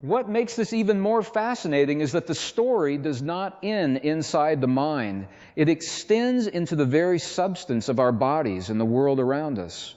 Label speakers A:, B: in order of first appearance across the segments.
A: What makes this even more fascinating is that the story does not end inside the mind. It extends into the very substance of our bodies and the world around us.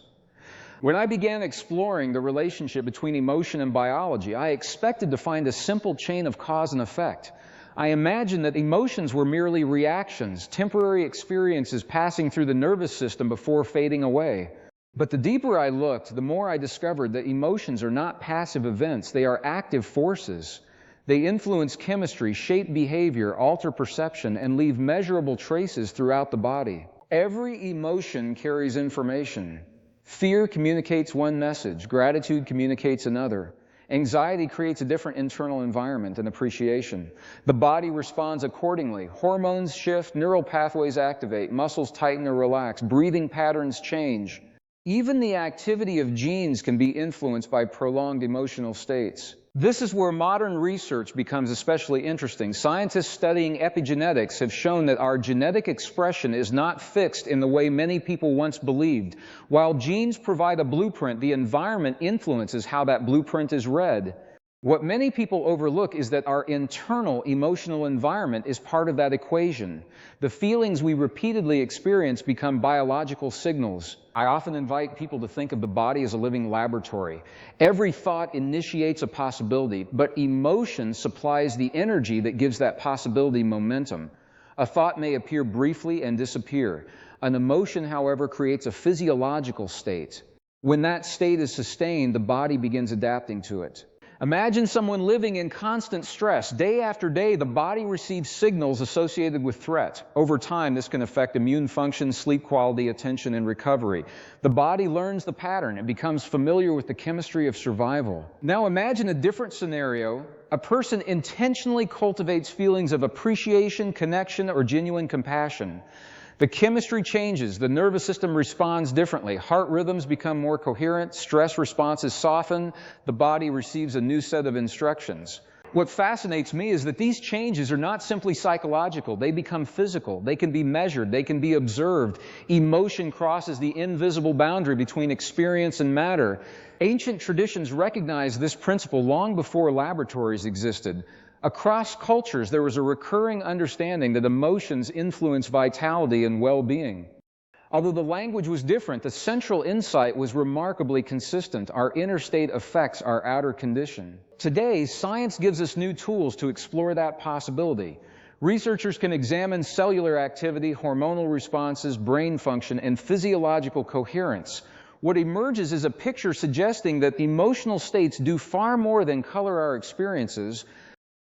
A: When I began exploring the relationship between emotion and biology, I expected to find a simple chain of cause and effect. I imagined that emotions were merely reactions, temporary experiences passing through the nervous system before fading away. But the deeper I looked, the more I discovered that emotions are not passive events, they are active forces. They influence chemistry, shape behavior, alter perception, and leave measurable traces throughout the body. Every emotion carries information. Fear communicates one message, gratitude communicates another. Anxiety creates a different internal environment and appreciation. The body responds accordingly. Hormones shift, neural pathways activate, muscles tighten or relax, breathing patterns change. Even the activity of genes can be influenced by prolonged emotional states. This is where modern research becomes especially interesting. Scientists studying epigenetics have shown that our genetic expression is not fixed in the way many people once believed. While genes provide a blueprint, the environment influences how that blueprint is read. What many people overlook is that our internal emotional environment is part of that equation. The feelings we repeatedly experience become biological signals. I often invite people to think of the body as a living laboratory. Every thought initiates a possibility, but emotion supplies the energy that gives that possibility momentum. A thought may appear briefly and disappear. An emotion, however, creates a physiological state. When that state is sustained, the body begins adapting to it. Imagine someone living in constant stress. Day after day, the body receives signals associated with threat. Over time, this can affect immune function, sleep quality, attention, and recovery. The body learns the pattern and becomes familiar with the chemistry of survival. Now imagine a different scenario. A person intentionally cultivates feelings of appreciation, connection, or genuine compassion. The chemistry changes, the nervous system responds differently, heart rhythms become more coherent, stress responses soften, the body receives a new set of instructions. What fascinates me is that these changes are not simply psychological, they become physical, they can be measured, they can be observed. Emotion crosses the invisible boundary between experience and matter. Ancient traditions recognized this principle long before laboratories existed. Across cultures, there was a recurring understanding that emotions influence vitality and well-being. Although the language was different, the central insight was remarkably consistent. Our inner state affects our outer condition. Today, science gives us new tools to explore that possibility. Researchers can examine cellular activity, hormonal responses, brain function, and physiological coherence. What emerges is a picture suggesting that emotional states do far more than color our experiences.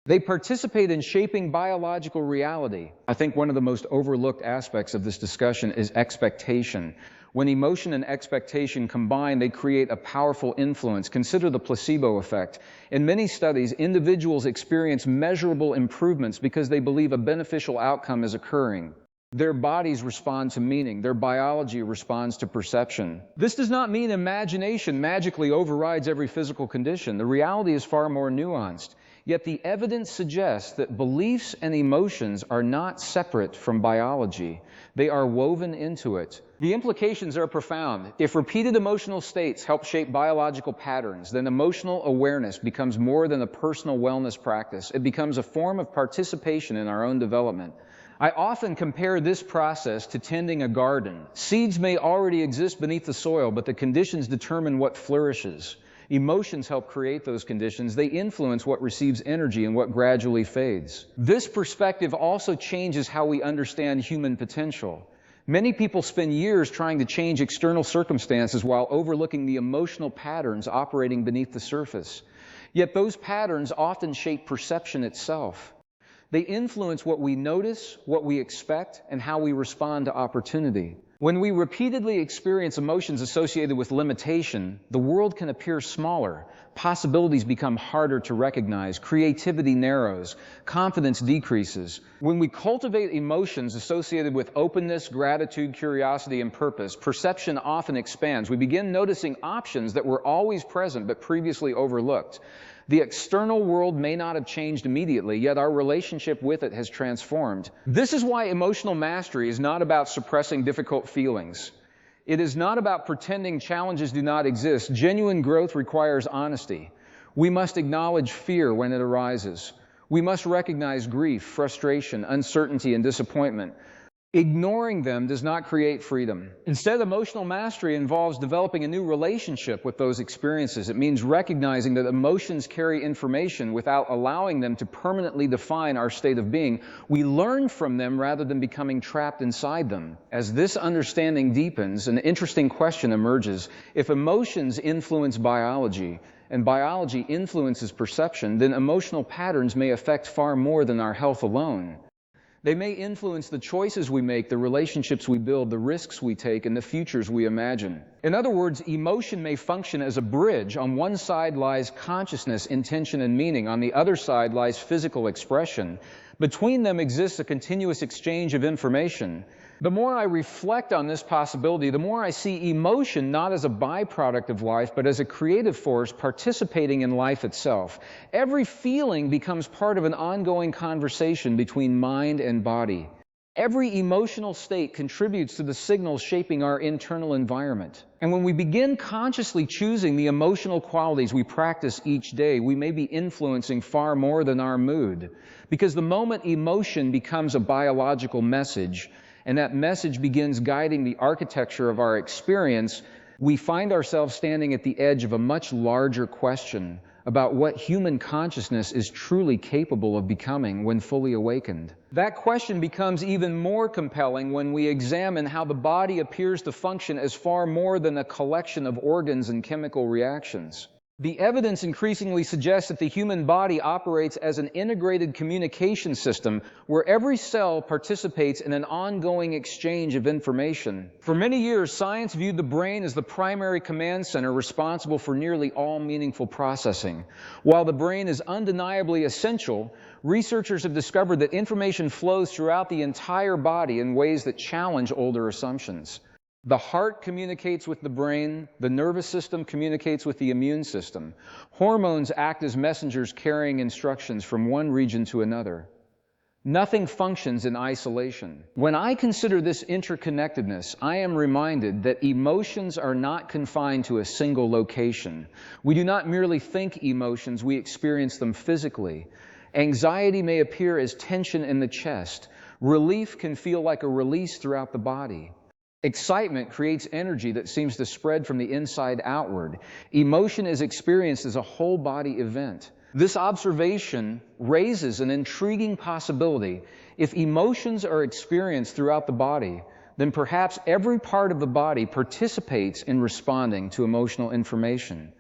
A: They participate in shaping biological reality. I think one of the most overlooked aspects of this discussion is expectation. When emotion and expectation combine, they create a powerful influence. Consider the placebo effect. In many studies, individuals experience measurable improvements because they believe a beneficial outcome is occurring. Their bodies respond to meaning. Their biology responds to perception. This does not mean imagination magically overrides every physical condition. The reality is far more nuanced. Yet the evidence suggests that beliefs and emotions are not separate from biology. They are woven into it. The implications are profound. If repeated emotional states help shape biological patterns, then emotional awareness becomes more than a personal wellness practice. It becomes a form of participation in our own development. I often compare this process to tending a garden. Seeds may already exist beneath the soil, but the conditions determine what flourishes. Emotions help create those conditions. They influence what receives energy and what gradually fades. This perspective also changes how we understand human potential. Many people spend years trying to change external circumstances while overlooking the emotional patterns operating beneath the surface. Yet those patterns often shape perception itself. They influence what we notice, what we expect, and how we respond to opportunity. When we repeatedly experience emotions associated with limitation, the world can appear smaller. Possibilities become harder to recognize. Creativity narrows. Confidence decreases. When we cultivate emotions associated with openness, gratitude, curiosity, and purpose, perception often expands. We begin noticing options that were always present but previously overlooked. The external world may not have changed immediately, yet our relationship with it has transformed. This is why emotional mastery is not about suppressing difficult feelings. It is not about pretending challenges do not exist. Genuine growth requires honesty. We must acknowledge fear when it arises. We must recognize grief, frustration, uncertainty, and disappointment. Ignoring them does not create freedom. Instead, emotional mastery involves developing a new relationship with those experiences. It means recognizing that emotions carry information without allowing them to permanently define our state of being. We learn from them rather than becoming trapped inside them. As this understanding deepens, an interesting question emerges. If emotions influence biology, and biology influences perception, then emotional patterns may affect far more than our health alone. They may influence the choices we make, the relationships we build, the risks we take, and the futures we imagine. In other words, emotion may function as a bridge. On one side lies consciousness, intention, and meaning. On the other side lies physical expression. Between them exists a continuous exchange of information. The more I reflect on this possibility, the more I see emotion not as a byproduct of life, but as a creative force participating in life itself. Every feeling becomes part of an ongoing conversation between mind and body. Every emotional state contributes to the signals shaping our internal environment. And when we begin consciously choosing the emotional qualities we practice each day, we may be influencing far more than our mood. Because the moment emotion becomes a biological message, and that message begins guiding the architecture of our experience, we find ourselves standing at the edge of a much larger question about what human consciousness is truly capable of becoming when fully awakened. That question becomes even more compelling when we examine how the body appears to function as far more than a collection of organs and chemical reactions. The evidence increasingly suggests that the human body operates as an integrated communication system where every cell participates in an ongoing exchange of information. For many years, science viewed the brain as the primary command center responsible for nearly all meaningful processing. While the brain is undeniably essential, researchers have discovered that information flows throughout the entire body in ways that challenge older assumptions. The heart communicates with the brain, the nervous system communicates with the immune system. Hormones act as messengers carrying instructions from one region to another. Nothing functions in isolation. When I consider this interconnectedness, I am reminded that emotions are not confined to a single location. We do not merely think emotions, we experience them physically. Anxiety may appear as tension in the chest. Relief can feel like a release throughout the body. Excitement creates energy that seems to spread from the inside outward. Emotion is experienced as a whole body event. This observation raises an intriguing possibility. If emotions are experienced throughout the body, then perhaps every part of the body participates in responding to emotional information.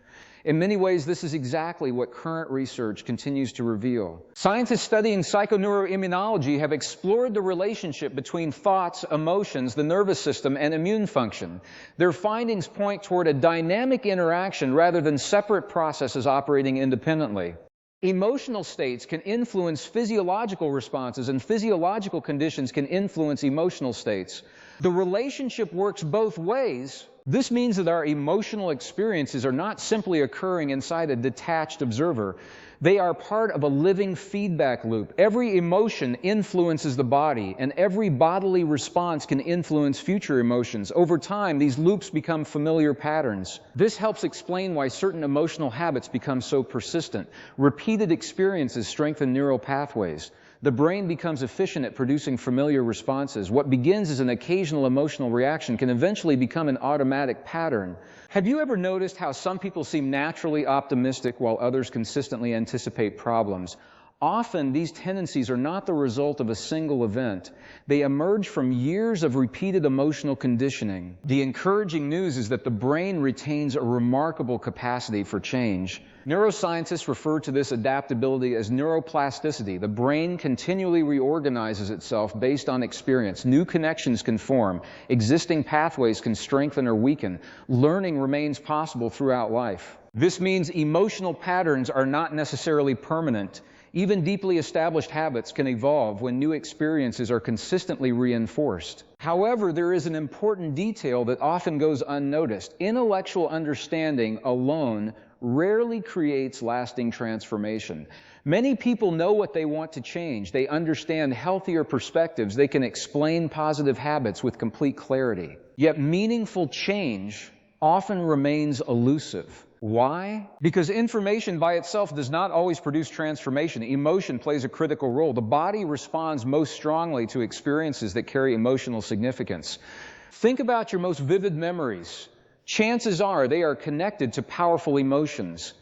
A: In many ways, this is exactly what current research continues to reveal. Scientists studying psychoneuroimmunology have explored the relationship between thoughts, emotions, the nervous system, and immune function. Their findings point toward a dynamic interaction rather than separate processes operating independently. Emotional states can influence physiological responses, and physiological conditions can influence emotional states. The relationship works both ways. This means that our emotional experiences are not simply occurring inside a detached observer. They are part of a living feedback loop. Every emotion influences the body, and every bodily response can influence future emotions. Over time, these loops become familiar patterns. This helps explain why certain emotional habits become so persistent. Repeated experiences strengthen neural pathways. The brain becomes efficient at producing familiar responses. What begins as an occasional emotional reaction can eventually become an automatic pattern. Have you ever noticed how some people seem naturally optimistic while others consistently anticipate problems? Often, these tendencies are not the result of a single event. They emerge from years of repeated emotional conditioning. The encouraging news is that the brain retains a remarkable capacity for change. Neuroscientists refer to this adaptability as neuroplasticity. The brain continually reorganizes itself based on experience. New connections can form. Existing pathways can strengthen or weaken. Learning remains possible throughout life. This means emotional patterns are not necessarily permanent. Even deeply established habits can evolve when new experiences are consistently reinforced. However, there is an important detail that often goes unnoticed. Intellectual understanding alone rarely creates lasting transformation. Many people know what they want to change. They understand healthier perspectives. They can explain positive habits with complete clarity. Yet meaningful change often remains elusive. Why? Because information by itself does not always produce transformation. Emotion plays a critical role. The body responds most strongly to experiences that carry emotional significance. Think about your most vivid memories. Chances are they are connected to powerful emotions.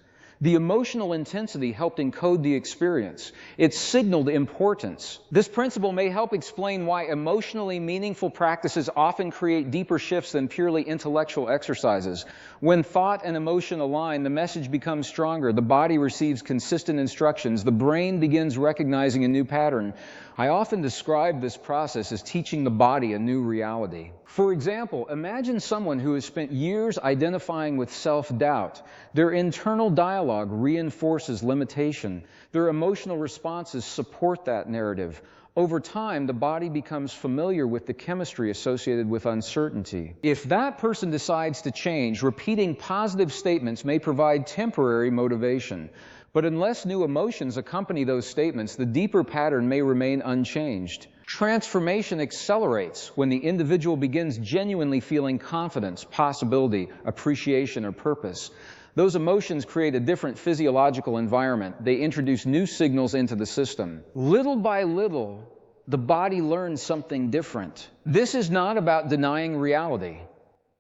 A: The emotional intensity helped encode the experience. It signaled importance. This principle may help explain why emotionally meaningful practices often create deeper shifts than purely intellectual exercises. When thought and emotion align, the message becomes stronger. The body receives consistent instructions. The brain begins recognizing a new pattern. I often describe this process as teaching the body a new reality. For example, imagine someone who has spent years identifying with self-doubt. Their internal dialogue reinforces limitation. Their emotional responses support that narrative. Over time, the body becomes familiar with the chemistry associated with uncertainty. If that person decides to change, repeating positive statements may provide temporary motivation. But unless new emotions accompany those statements, the deeper pattern may remain unchanged. Transformation accelerates when the individual begins genuinely feeling confidence, possibility, appreciation, or purpose. Those emotions create a different physiological environment. They introduce new signals into the system. Little by little, the body learns something different. This is not about denying reality.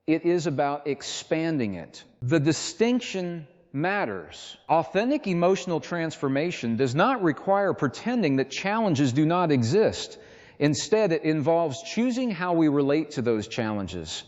A: It is about expanding it. The distinction matters. Authentic emotional transformation does not require pretending that challenges do not exist. Instead, it involves choosing how we relate to those challenges.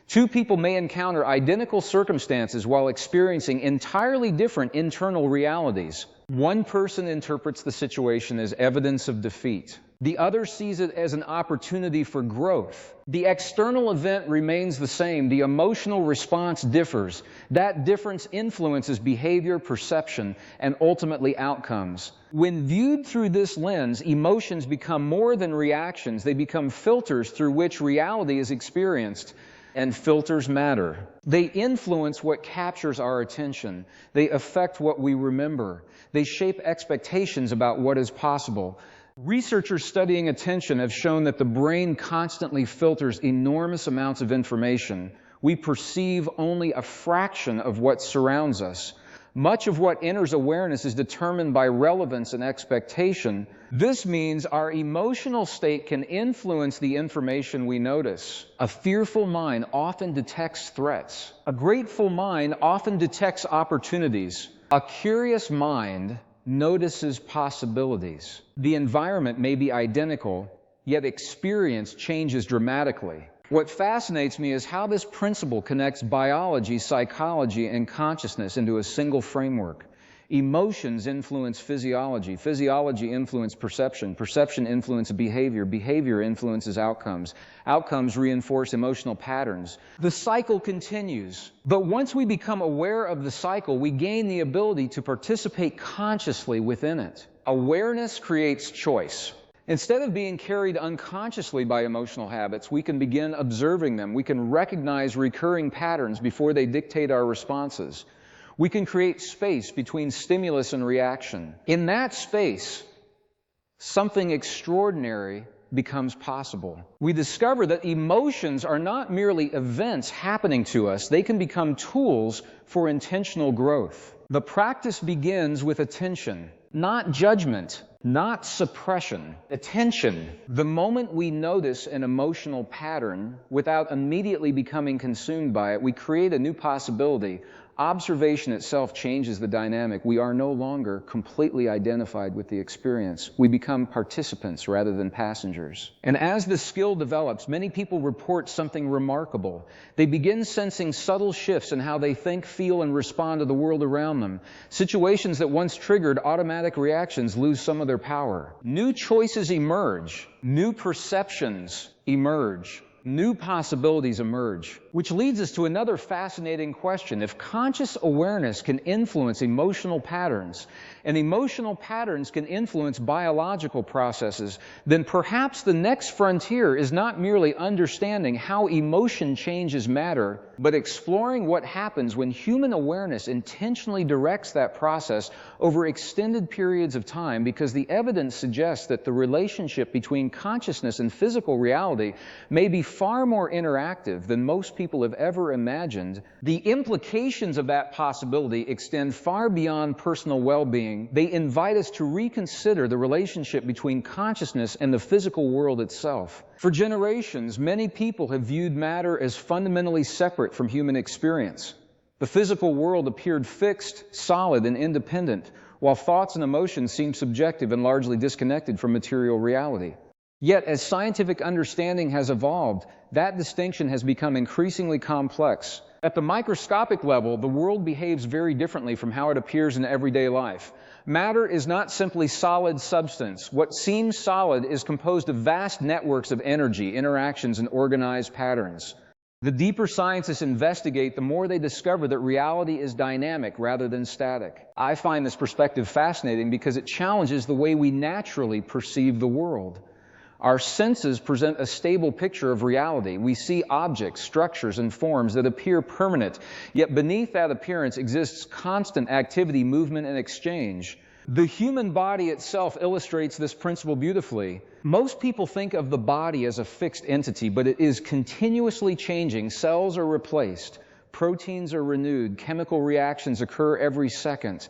A: Two people may encounter identical circumstances while experiencing entirely different internal realities. One person interprets the situation as evidence of defeat. The other sees it as an opportunity for growth. The external event remains the same. The emotional response differs. That difference influences behavior, perception, and ultimately outcomes. When viewed through this lens, emotions become more than reactions. They become filters through which reality is experienced. And filters matter. They influence what captures our attention. They affect what we remember. They shape expectations about what is possible. Researchers studying attention have shown that the brain constantly filters enormous amounts of information. We perceive only a fraction of what surrounds us. Much of what enters awareness is determined by relevance and expectation. This means our emotional state can influence the information we notice. A fearful mind often detects threats. A grateful mind often detects opportunities. A curious mind notices possibilities. The environment may be identical, yet experience changes dramatically. What fascinates me is how this principle connects biology, psychology, and consciousness into a single framework. Emotions influence physiology. Physiology influences perception. Perception influences behavior. Behavior influences outcomes. Outcomes reinforce emotional patterns. The cycle continues. But once we become aware of the cycle, we gain the ability to participate consciously within it. Awareness creates choice. Instead of being carried unconsciously by emotional habits, we can begin observing them. We can recognize recurring patterns before they dictate our responses. We can create space between stimulus and reaction. In that space, something extraordinary becomes possible. We discover that emotions are not merely events happening to us. They can become tools for intentional growth. The practice begins with attention, not judgment, not suppression. Attention. The moment we notice an emotional pattern without immediately becoming consumed by it, we create a new possibility. Observation itself changes the dynamic. We are no longer completely identified with the experience. We become participants rather than passengers. And as the skill develops, many people report something remarkable. They begin sensing subtle shifts in how they think, feel, and respond to the world around them. Situations that once triggered automatic reactions lose some of their power. New choices emerge. New perceptions emerge. New possibilities emerge, which leads us to another fascinating question. If conscious awareness can influence emotional patterns, and emotional patterns can influence biological processes, then perhaps the next frontier is not merely understanding how emotion changes matter, but exploring what happens when human awareness intentionally directs that process over extended periods of time, because the evidence suggests that the relationship between consciousness and physical reality may be far more interactive than most people have ever imagined. The implications of that possibility extend far beyond personal well-being. They invite us to reconsider the relationship between consciousness and the physical world itself. For generations, many people have viewed matter as fundamentally separate from human experience. The physical world appeared fixed, solid, and independent, while thoughts and emotions seemed subjective and largely disconnected from material reality. Yet, as scientific understanding has evolved, that distinction has become increasingly complex. At the microscopic level, the world behaves very differently from how it appears in everyday life. Matter is not simply solid substance. What seems solid is composed of vast networks of energy, interactions, and organized patterns. The deeper scientists investigate, the more they discover that reality is dynamic rather than static. I find this perspective fascinating because it challenges the way we naturally perceive the world. Our senses present a stable picture of reality. We see objects, structures, and forms that appear permanent, yet beneath that appearance exists constant activity, movement, and exchange. The human body itself illustrates this principle beautifully. Most people think of the body as a fixed entity, but it is continuously changing. Cells are replaced, proteins are renewed, chemical reactions occur every second.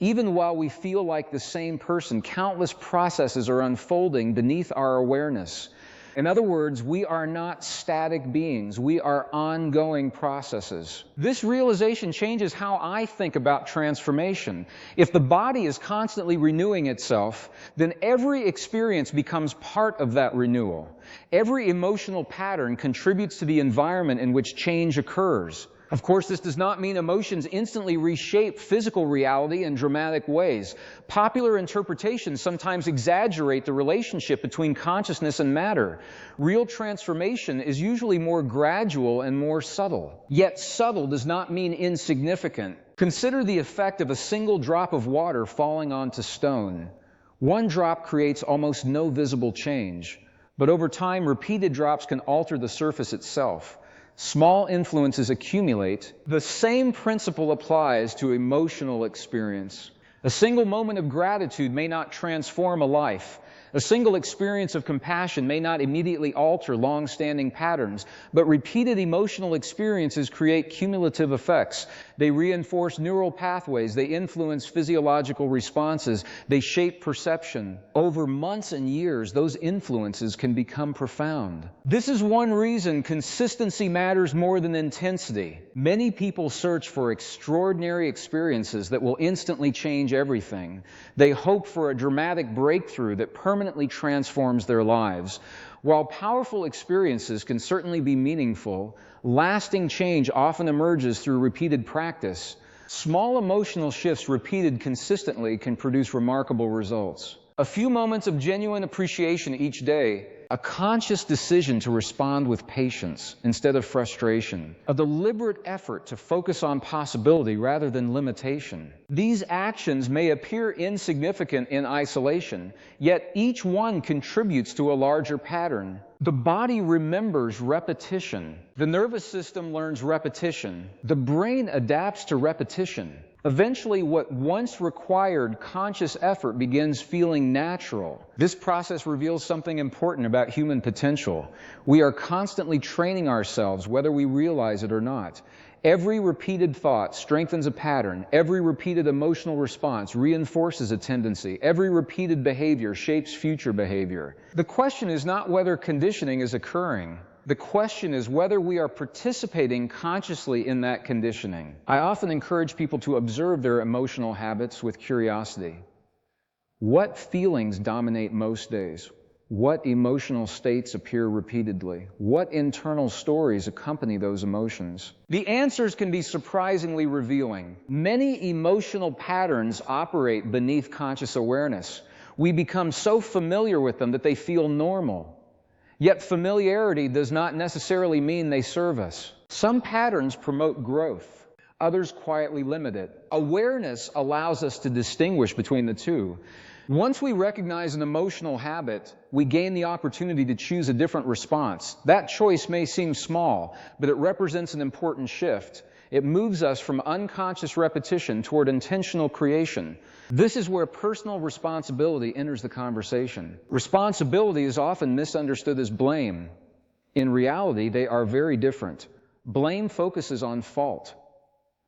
A: Even while we feel like the same person, countless processes are unfolding beneath our awareness. In other words, we are not static beings. We are ongoing processes. This realization changes how I think about transformation. If the body is constantly renewing itself, then every experience becomes part of that renewal. Every emotional pattern contributes to the environment in which change occurs. Of course, this does not mean emotions instantly reshape physical reality in dramatic ways. Popular interpretations sometimes exaggerate the relationship between consciousness and matter. Real transformation is usually more gradual and more subtle. Yet subtle does not mean insignificant. Consider the effect of a single drop of water falling onto stone. One drop creates almost no visible change, but over time, repeated drops can alter the surface itself. Small influences accumulate. The same principle applies to emotional experience. A single moment of gratitude may not transform a life. A single experience of compassion may not immediately alter long-standing patterns, but repeated emotional experiences create cumulative effects. They reinforce neural pathways, they influence physiological responses, they shape perception. Over months and years, those influences can become profound. This is one reason consistency matters more than intensity. Many people search for extraordinary experiences that will instantly change everything. They hope for a dramatic breakthrough that permanently transforms their lives. While powerful experiences can certainly be meaningful, lasting change often emerges through repeated practice. Small emotional shifts repeated consistently can produce remarkable results. A few moments of genuine appreciation each day, a conscious decision to respond with patience instead of frustration, a deliberate effort to focus on possibility rather than limitation. These actions may appear insignificant in isolation, yet each one contributes to a larger pattern. The body remembers repetition. The nervous system learns repetition. The brain adapts to repetition. Eventually, what once required conscious effort begins feeling natural. This process reveals something important about human potential. We are constantly training ourselves, whether we realize it or not. Every repeated thought strengthens a pattern. Every repeated emotional response reinforces a tendency. Every repeated behavior shapes future behavior. The question is not whether conditioning is occurring. The question is whether we are participating consciously in that conditioning. I often encourage people to observe their emotional habits with curiosity. What feelings dominate most days? What emotional states appear repeatedly? What internal stories accompany those emotions? The answers can be surprisingly revealing. Many emotional patterns operate beneath conscious awareness. We become so familiar with them that they feel normal. Yet familiarity does not necessarily mean they serve us. Some patterns promote growth. Others quietly limit it. Awareness allows us to distinguish between the two. Once we recognize an emotional habit, we gain the opportunity to choose a different response. That choice may seem small, but it represents an important shift. It moves us from unconscious repetition toward intentional creation. This is where personal responsibility enters the conversation. Responsibility is often misunderstood as blame. In reality, they are very different. Blame focuses on fault.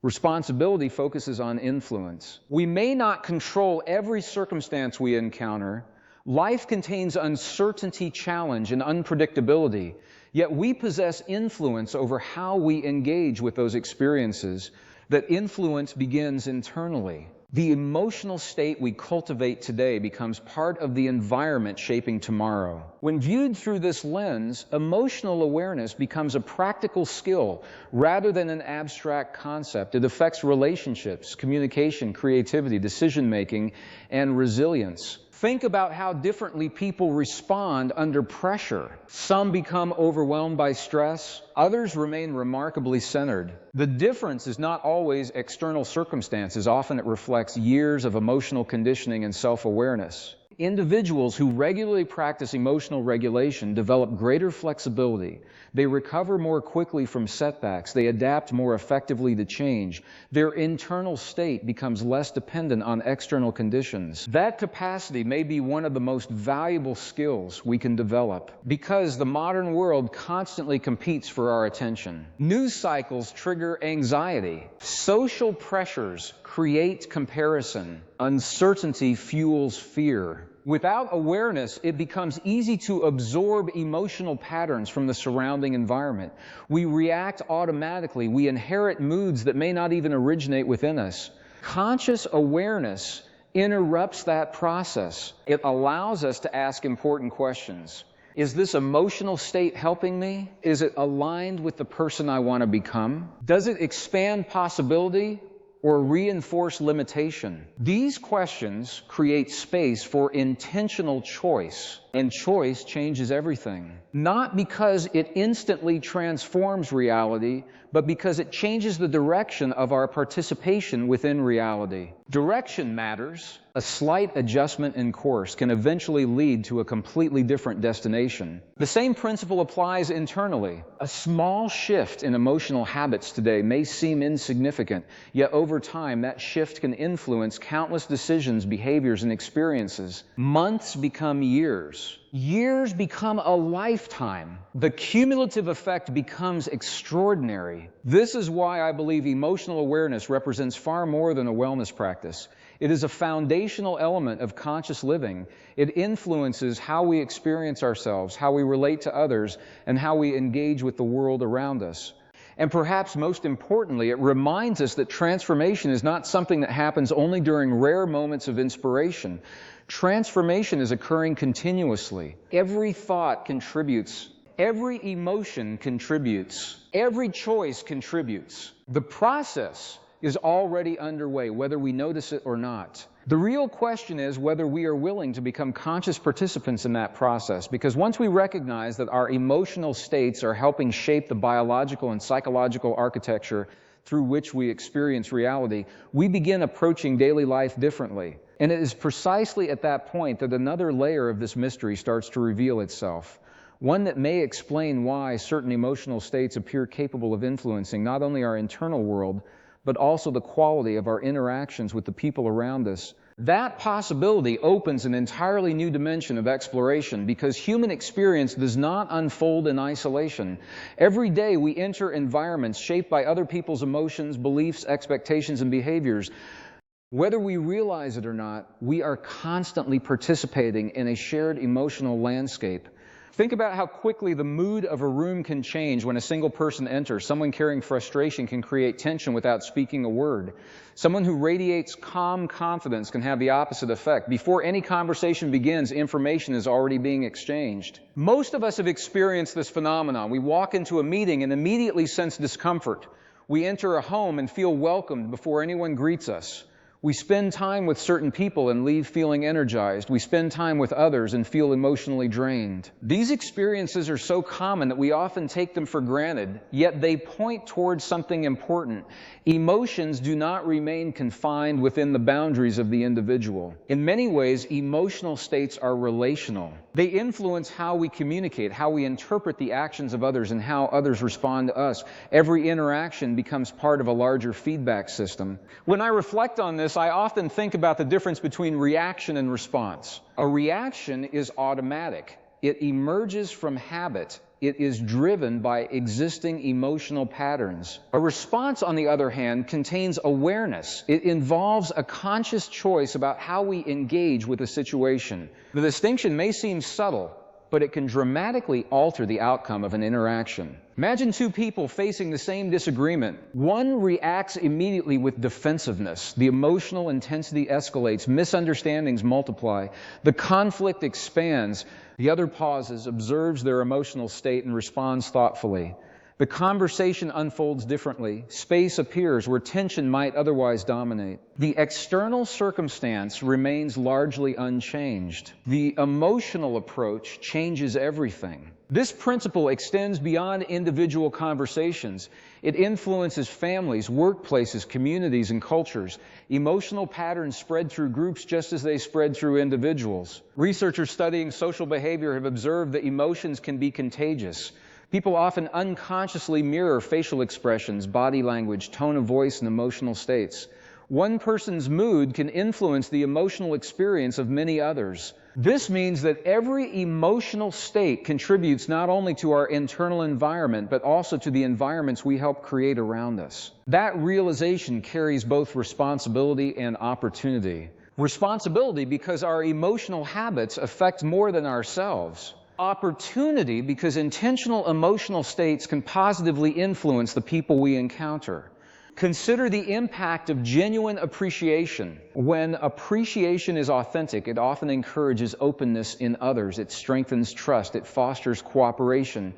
A: Responsibility focuses on influence. We may not control every circumstance we encounter. Life contains uncertainty, challenge, and unpredictability. Yet we possess influence over how we engage with those experiences. That influence begins internally. The emotional state we cultivate today becomes part of the environment shaping tomorrow. When viewed through this lens, emotional awareness becomes a practical skill rather than an abstract concept. It affects relationships, communication, creativity, decision-making, and resilience. Think about how differently people respond under pressure. Some become overwhelmed by stress. Others remain remarkably centered. The difference is not always external circumstances. Often it reflects years of emotional conditioning and self-awareness. Individuals who regularly practice emotional regulation develop greater flexibility. They recover more quickly from setbacks. They adapt more effectively to change. Their internal state becomes less dependent on external conditions. That capacity may be one of the most valuable skills we can develop because the modern world constantly competes for our attention. News cycles trigger anxiety. Social pressures create comparison. Uncertainty fuels fear. Without awareness, it becomes easy to absorb emotional patterns from the surrounding environment. We react automatically. We inherit moods that may not even originate within us. Conscious awareness interrupts that process. It allows us to ask important questions. Is this emotional state helping me? Is it aligned with the person I want to become? Does it expand possibility or reinforce limitation? These questions create space for intentional choice, and choice changes everything. Not because it instantly transforms reality, but because it changes the direction of our participation within reality. Direction matters. A slight adjustment in course can eventually lead to a completely different destination. The same principle applies internally. A small shift in emotional habits today may seem insignificant, yet over time that shift can influence countless decisions, behaviors, and experiences. Months become years. Years become a lifetime. The cumulative effect becomes extraordinary. This is why I believe emotional awareness represents far more than a wellness practice. It is a foundational element of conscious living. It influences how we experience ourselves, how we relate to others, and how we engage with the world around us. And perhaps most importantly, it reminds us that transformation is not something that happens only during rare moments of inspiration. Transformation is occurring continuously. Every thought contributes. Every emotion contributes. Every choice contributes. The process is already underway, whether we notice it or not. The real question is whether we are willing to become conscious participants in that process, because once we recognize that our emotional states are helping shape the biological and psychological architecture through which we experience reality, we begin approaching daily life differently. And it is precisely at that point that another layer of this mystery starts to reveal itself. One that may explain why certain emotional states appear capable of influencing not only our internal world, but also the quality of our interactions with the people around us. That possibility opens an entirely new dimension of exploration because human experience does not unfold in isolation. Every day we enter environments shaped by other people's emotions, beliefs, expectations, and behaviors. Whether we realize it or not, we are constantly participating in a shared emotional landscape. Think about how quickly the mood of a room can change when a single person enters. Someone carrying frustration can create tension without speaking a word. Someone who radiates calm confidence can have the opposite effect. Before any conversation begins, information is already being exchanged. Most of us have experienced this phenomenon. We walk into a meeting and immediately sense discomfort. We enter a home and feel welcomed before anyone greets us. We spend time with certain people and leave feeling energized. We spend time with others and feel emotionally drained. These experiences are so common that we often take them for granted, yet they point towards something important. Emotions do not remain confined within the boundaries of the individual. In many ways, emotional states are relational. They influence how we communicate, how we interpret the actions of others, and how others respond to us. Every interaction becomes part of a larger feedback system. When I reflect on this, I often think about the difference between reaction and response. A reaction is automatic. It emerges from habit. It is driven by existing emotional patterns. A response, on the other hand, contains awareness. It involves a conscious choice about how we engage with a situation. The distinction may seem subtle, but it can dramatically alter the outcome of an interaction. Imagine two people facing the same disagreement. One reacts immediately with defensiveness. The emotional intensity escalates. Misunderstandings multiply. The conflict expands. The other pauses, observes their emotional state, and responds thoughtfully. The conversation unfolds differently. Space appears where tension might otherwise dominate. The external circumstance remains largely unchanged. The emotional approach changes everything. This principle extends beyond individual conversations. It influences families, workplaces, communities, and cultures. Emotional patterns spread through groups just as they spread through individuals. Researchers studying social behavior have observed that emotions can be contagious. People often unconsciously mirror facial expressions, body language, tone of voice, and emotional states. One person's mood can influence the emotional experience of many others. This means that every emotional state contributes not only to our internal environment, but also to the environments we help create around us. That realization carries both responsibility and opportunity. Responsibility because our emotional habits affect more than ourselves. Opportunity because intentional emotional states can positively influence the people we encounter. Consider the impact of genuine appreciation. When appreciation is authentic, it often encourages openness in others. It strengthens trust. It fosters cooperation.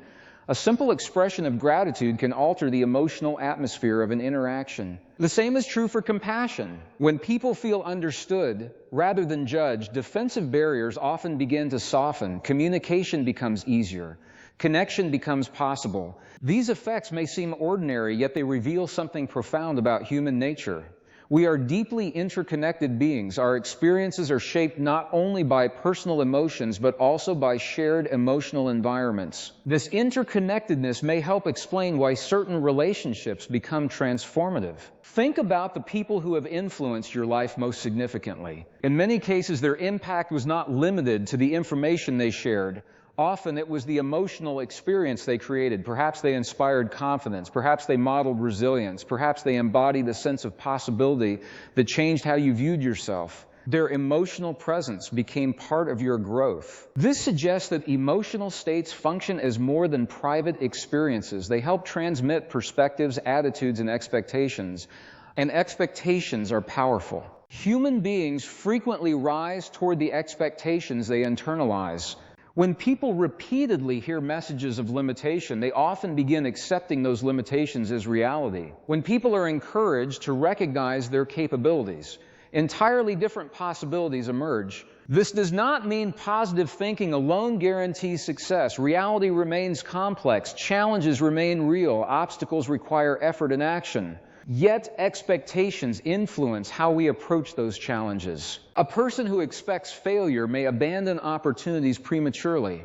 A: A simple expression of gratitude can alter the emotional atmosphere of an interaction. The same is true for compassion. When people feel understood rather than judged, defensive barriers often begin to soften. Communication becomes easier. Connection becomes possible. These effects may seem ordinary, yet they reveal something profound about human nature. We are deeply interconnected beings. Our experiences are shaped not only by personal emotions, but also by shared emotional environments. This interconnectedness may help explain why certain relationships become transformative. Think about the people who have influenced your life most significantly. In many cases, their impact was not limited to the information they shared. Often it was the emotional experience they created. Perhaps they inspired confidence. Perhaps they modeled resilience. Perhaps they embodied a sense of possibility that changed how you viewed yourself. Their emotional presence became part of your growth. This suggests that emotional states function as more than private experiences. They help transmit perspectives, attitudes, and expectations. And expectations are powerful. Human beings frequently rise toward the expectations they internalize. When people repeatedly hear messages of limitation, they often begin accepting those limitations as reality. When people are encouraged to recognize their capabilities, entirely different possibilities emerge. This does not mean positive thinking alone guarantees success. Reality remains complex. Challenges remain real. Obstacles require effort and action. Yet expectations influence how we approach those challenges. A person who expects failure may abandon opportunities prematurely.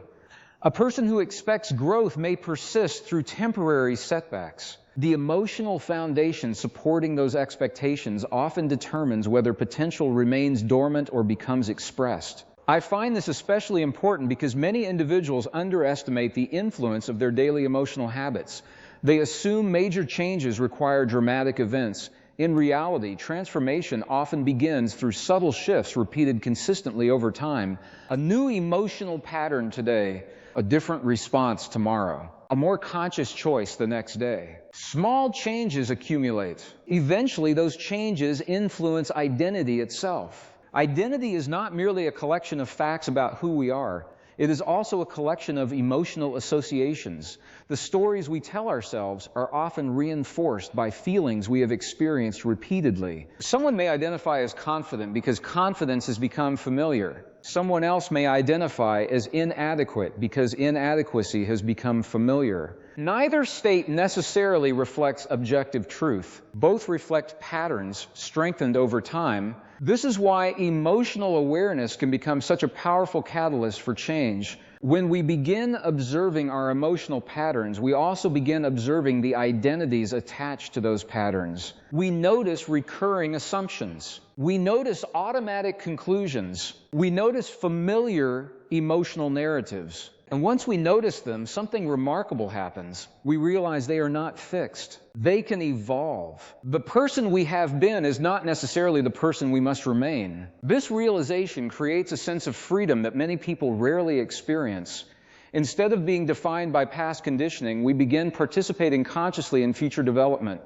A: A person who expects growth may persist through temporary setbacks. The emotional foundation supporting those expectations often determines whether potential remains dormant or becomes expressed. I find this especially important because many individuals underestimate the influence of their daily emotional habits. They assume major changes require dramatic events. In reality, transformation often begins through subtle shifts repeated consistently over time. A new emotional pattern today, a different response tomorrow, a more conscious choice the next day. Small changes accumulate. Eventually, those changes influence identity itself. Identity is not merely a collection of facts about who we are. It is also a collection of emotional associations. The stories we tell ourselves are often reinforced by feelings we have experienced repeatedly. Someone may identify as confident because confidence has become familiar. Someone else may identify as inadequate because inadequacy has become familiar. Neither state necessarily reflects objective truth. Both reflect patterns strengthened over time. This is why emotional awareness can become such a powerful catalyst for change. When we begin observing our emotional patterns, we also begin observing the identities attached to those patterns. We notice recurring assumptions. We notice automatic conclusions. We notice familiar emotional narratives. And once we notice them, something remarkable happens. We realize they are not fixed. They can evolve. The person we have been is not necessarily the person we must remain. This realization creates a sense of freedom that many people rarely experience. Instead of being defined by past conditioning, we begin participating consciously in future development.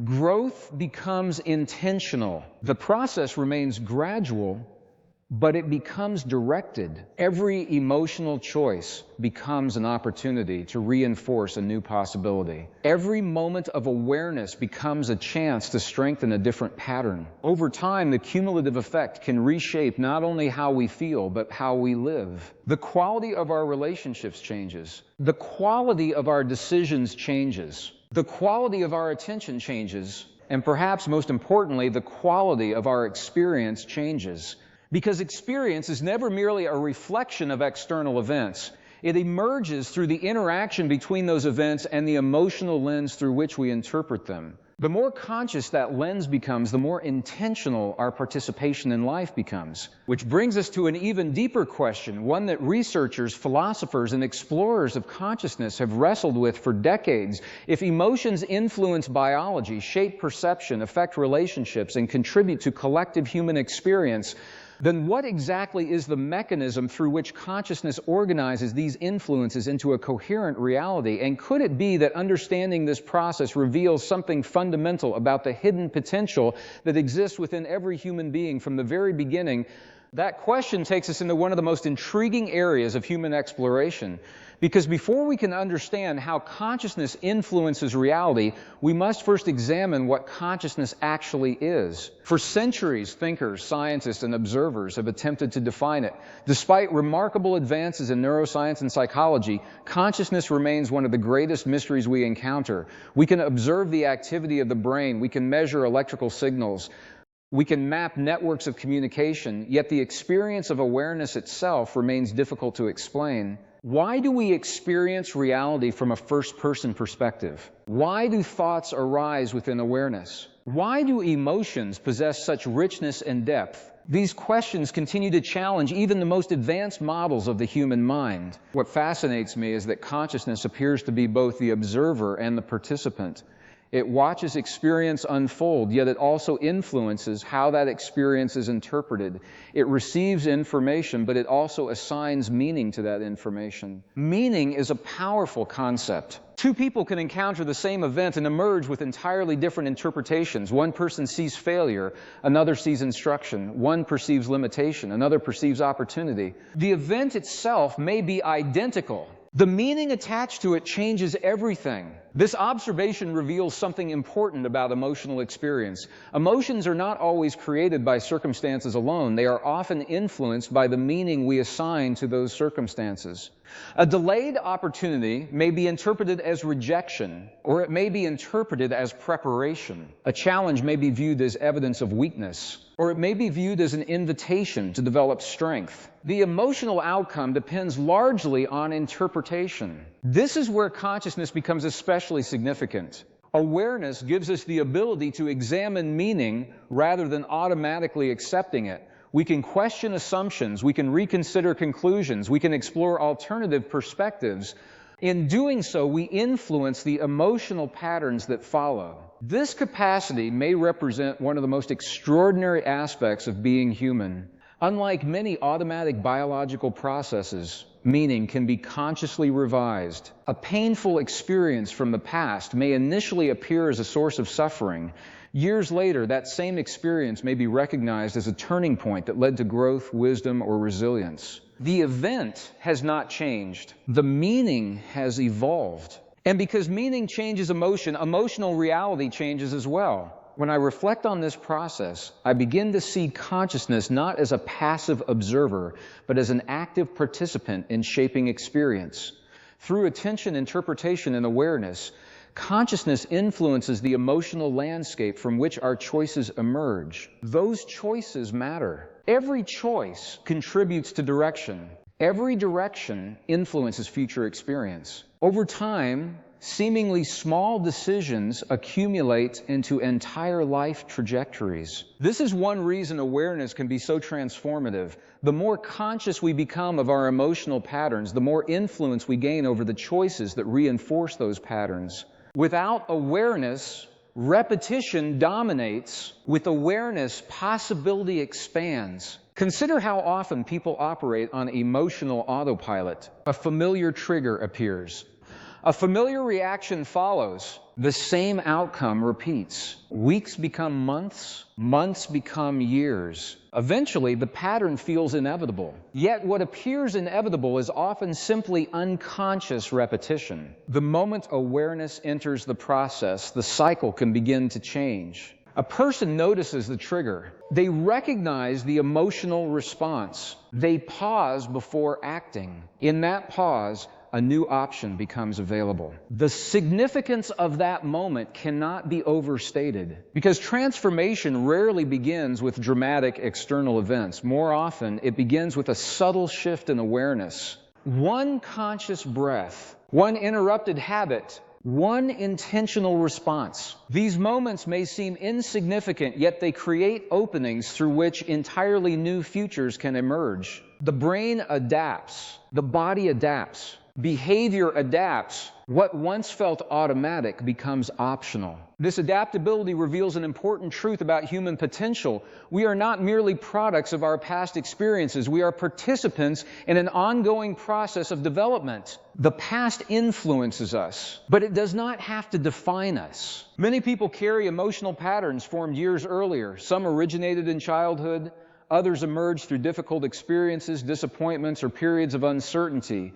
A: Growth becomes intentional. The process remains gradual, but it becomes directed. Every emotional choice becomes an opportunity to reinforce a new possibility. Every moment of awareness becomes a chance to strengthen a different pattern. Over time, the cumulative effect can reshape not only how we feel, but how we live. The quality of our relationships changes. The quality of our decisions changes. The quality of our attention changes. And perhaps most importantly, the quality of our experience changes. Because experience is never merely a reflection of external events. It emerges through the interaction between those events and the emotional lens through which we interpret them. The more conscious that lens becomes, the more intentional our participation in life becomes. Which brings us to an even deeper question, one that researchers, philosophers, and explorers of consciousness have wrestled with for decades. If emotions influence biology, shape perception, affect relationships, and contribute to collective human experience, then what exactly is the mechanism through which consciousness organizes these influences into a coherent reality? And could it be that understanding this process reveals something fundamental about the hidden potential that exists within every human being from the very beginning? That question takes us into one of the most intriguing areas of human exploration. Because before we can understand how consciousness influences reality, we must first examine what consciousness actually is. For centuries, thinkers, scientists, and observers have attempted to define it. Despite remarkable advances in neuroscience and psychology, consciousness remains one of the greatest mysteries we encounter. We can observe the activity of the brain, we can measure electrical signals, we can map networks of communication, yet the experience of awareness itself remains difficult to explain. Why do we experience reality from a first-person perspective? Why do thoughts arise within awareness? Why do emotions possess such richness and depth? These questions continue to challenge even the most advanced models of the human mind. What fascinates me is that consciousness appears to be both the observer and the participant. It watches experience unfold, yet it also influences how that experience is interpreted. It receives information, but it also assigns meaning to that information. Meaning is a powerful concept. Two people can encounter the same event and emerge with entirely different interpretations. One person sees failure, another sees instruction. One perceives limitation, another perceives opportunity. The event itself may be identical. The meaning attached to it changes everything. This observation reveals something important about emotional experience. Emotions are not always created by circumstances alone. They are often influenced by the meaning we assign to those circumstances. A delayed opportunity may be interpreted as rejection, or it may be interpreted as preparation. A challenge may be viewed as evidence of weakness, or it may be viewed as an invitation to develop strength. The emotional outcome depends largely on interpretation. This is where consciousness becomes especially significant. Awareness gives us the ability to examine meaning rather than automatically accepting it. We can question assumptions, we can reconsider conclusions, we can explore alternative perspectives. In doing so, we influence the emotional patterns that follow. This capacity may represent one of the most extraordinary aspects of being human. Unlike many automatic biological processes, meaning can be consciously revised. A painful experience from the past may initially appear as a source of suffering. Years later, that same experience may be recognized as a turning point that led to growth, wisdom, or resilience. The event has not changed. The meaning has evolved. And because meaning changes emotion, emotional reality changes as well. When I reflect on this process, I begin to see consciousness not as a passive observer, but as an active participant in shaping experience. Through attention, interpretation, and awareness, consciousness influences the emotional landscape from which our choices emerge. Those choices matter. Every choice contributes to direction. Every direction influences future experience. Over time, seemingly small decisions accumulate into entire life trajectories. This is one reason awareness can be so transformative. The more conscious we become of our emotional patterns, the more influence we gain over the choices that reinforce those patterns. Without awareness, repetition dominates. With awareness, possibility expands. Consider how often people operate on emotional autopilot. A familiar trigger appears. A familiar reaction follows. The same outcome repeats. Weeks become months, months become years. Eventually, the pattern feels inevitable. Yet what appears inevitable is often simply unconscious repetition. The moment awareness enters the process, the cycle can begin to change. A person notices the trigger. They recognize the emotional response. They pause before acting. In that pause, a new option becomes available. The significance of that moment cannot be overstated, because transformation rarely begins with dramatic external events. More often, it begins with a subtle shift in awareness. One conscious breath, one interrupted habit, one intentional response. These moments may seem insignificant, yet they create openings through which entirely new futures can emerge. The brain adapts. The body adapts. Behavior adapts. What once felt automatic becomes optional. This adaptability reveals an important truth about human potential. We are not merely products of our past experiences. We are participants in an ongoing process of development. The past influences us, but it does not have to define us. Many people carry emotional patterns formed years earlier. Some originated in childhood. Others emerged through difficult experiences, disappointments, or periods of uncertainty.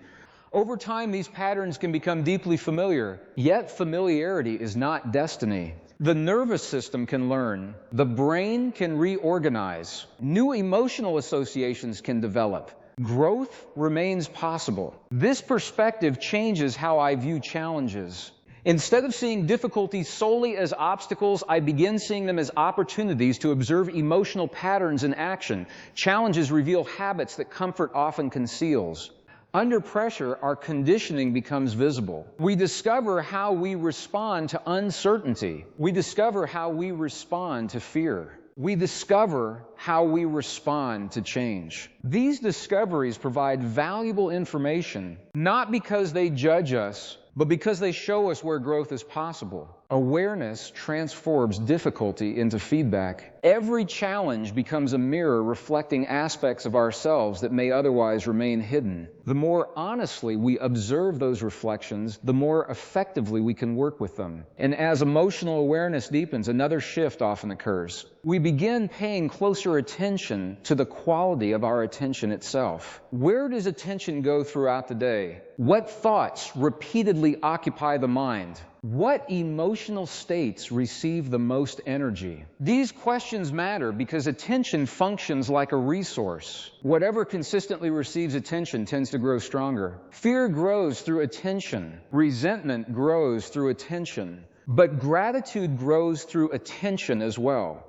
A: Over time, these patterns can become deeply familiar, yet familiarity is not destiny. The nervous system can learn. The brain can reorganize. New emotional associations can develop. Growth remains possible. This perspective changes how I view challenges. Instead of seeing difficulties solely as obstacles, I begin seeing them as opportunities to observe emotional patterns in action. Challenges reveal habits that comfort often conceals. Under pressure, our conditioning becomes visible. We discover how we respond to uncertainty. We discover how we respond to fear. We discover how we respond to change. These discoveries provide valuable information, not because they judge us, but because they show us where growth is possible. Awareness transforms difficulty into feedback. Every challenge becomes a mirror reflecting aspects of ourselves that may otherwise remain hidden. The more honestly we observe those reflections, the more effectively we can work with them. And as emotional awareness deepens, another shift often occurs. We begin paying closer attention to the quality of our attention itself. Where does attention go throughout the day? What thoughts repeatedly occupy the mind? What emotional states receive the most energy? These questions matter because attention functions like a resource. Whatever consistently receives attention tends to grow stronger. Fear grows through attention. Resentment grows through attention. But gratitude grows through attention as well.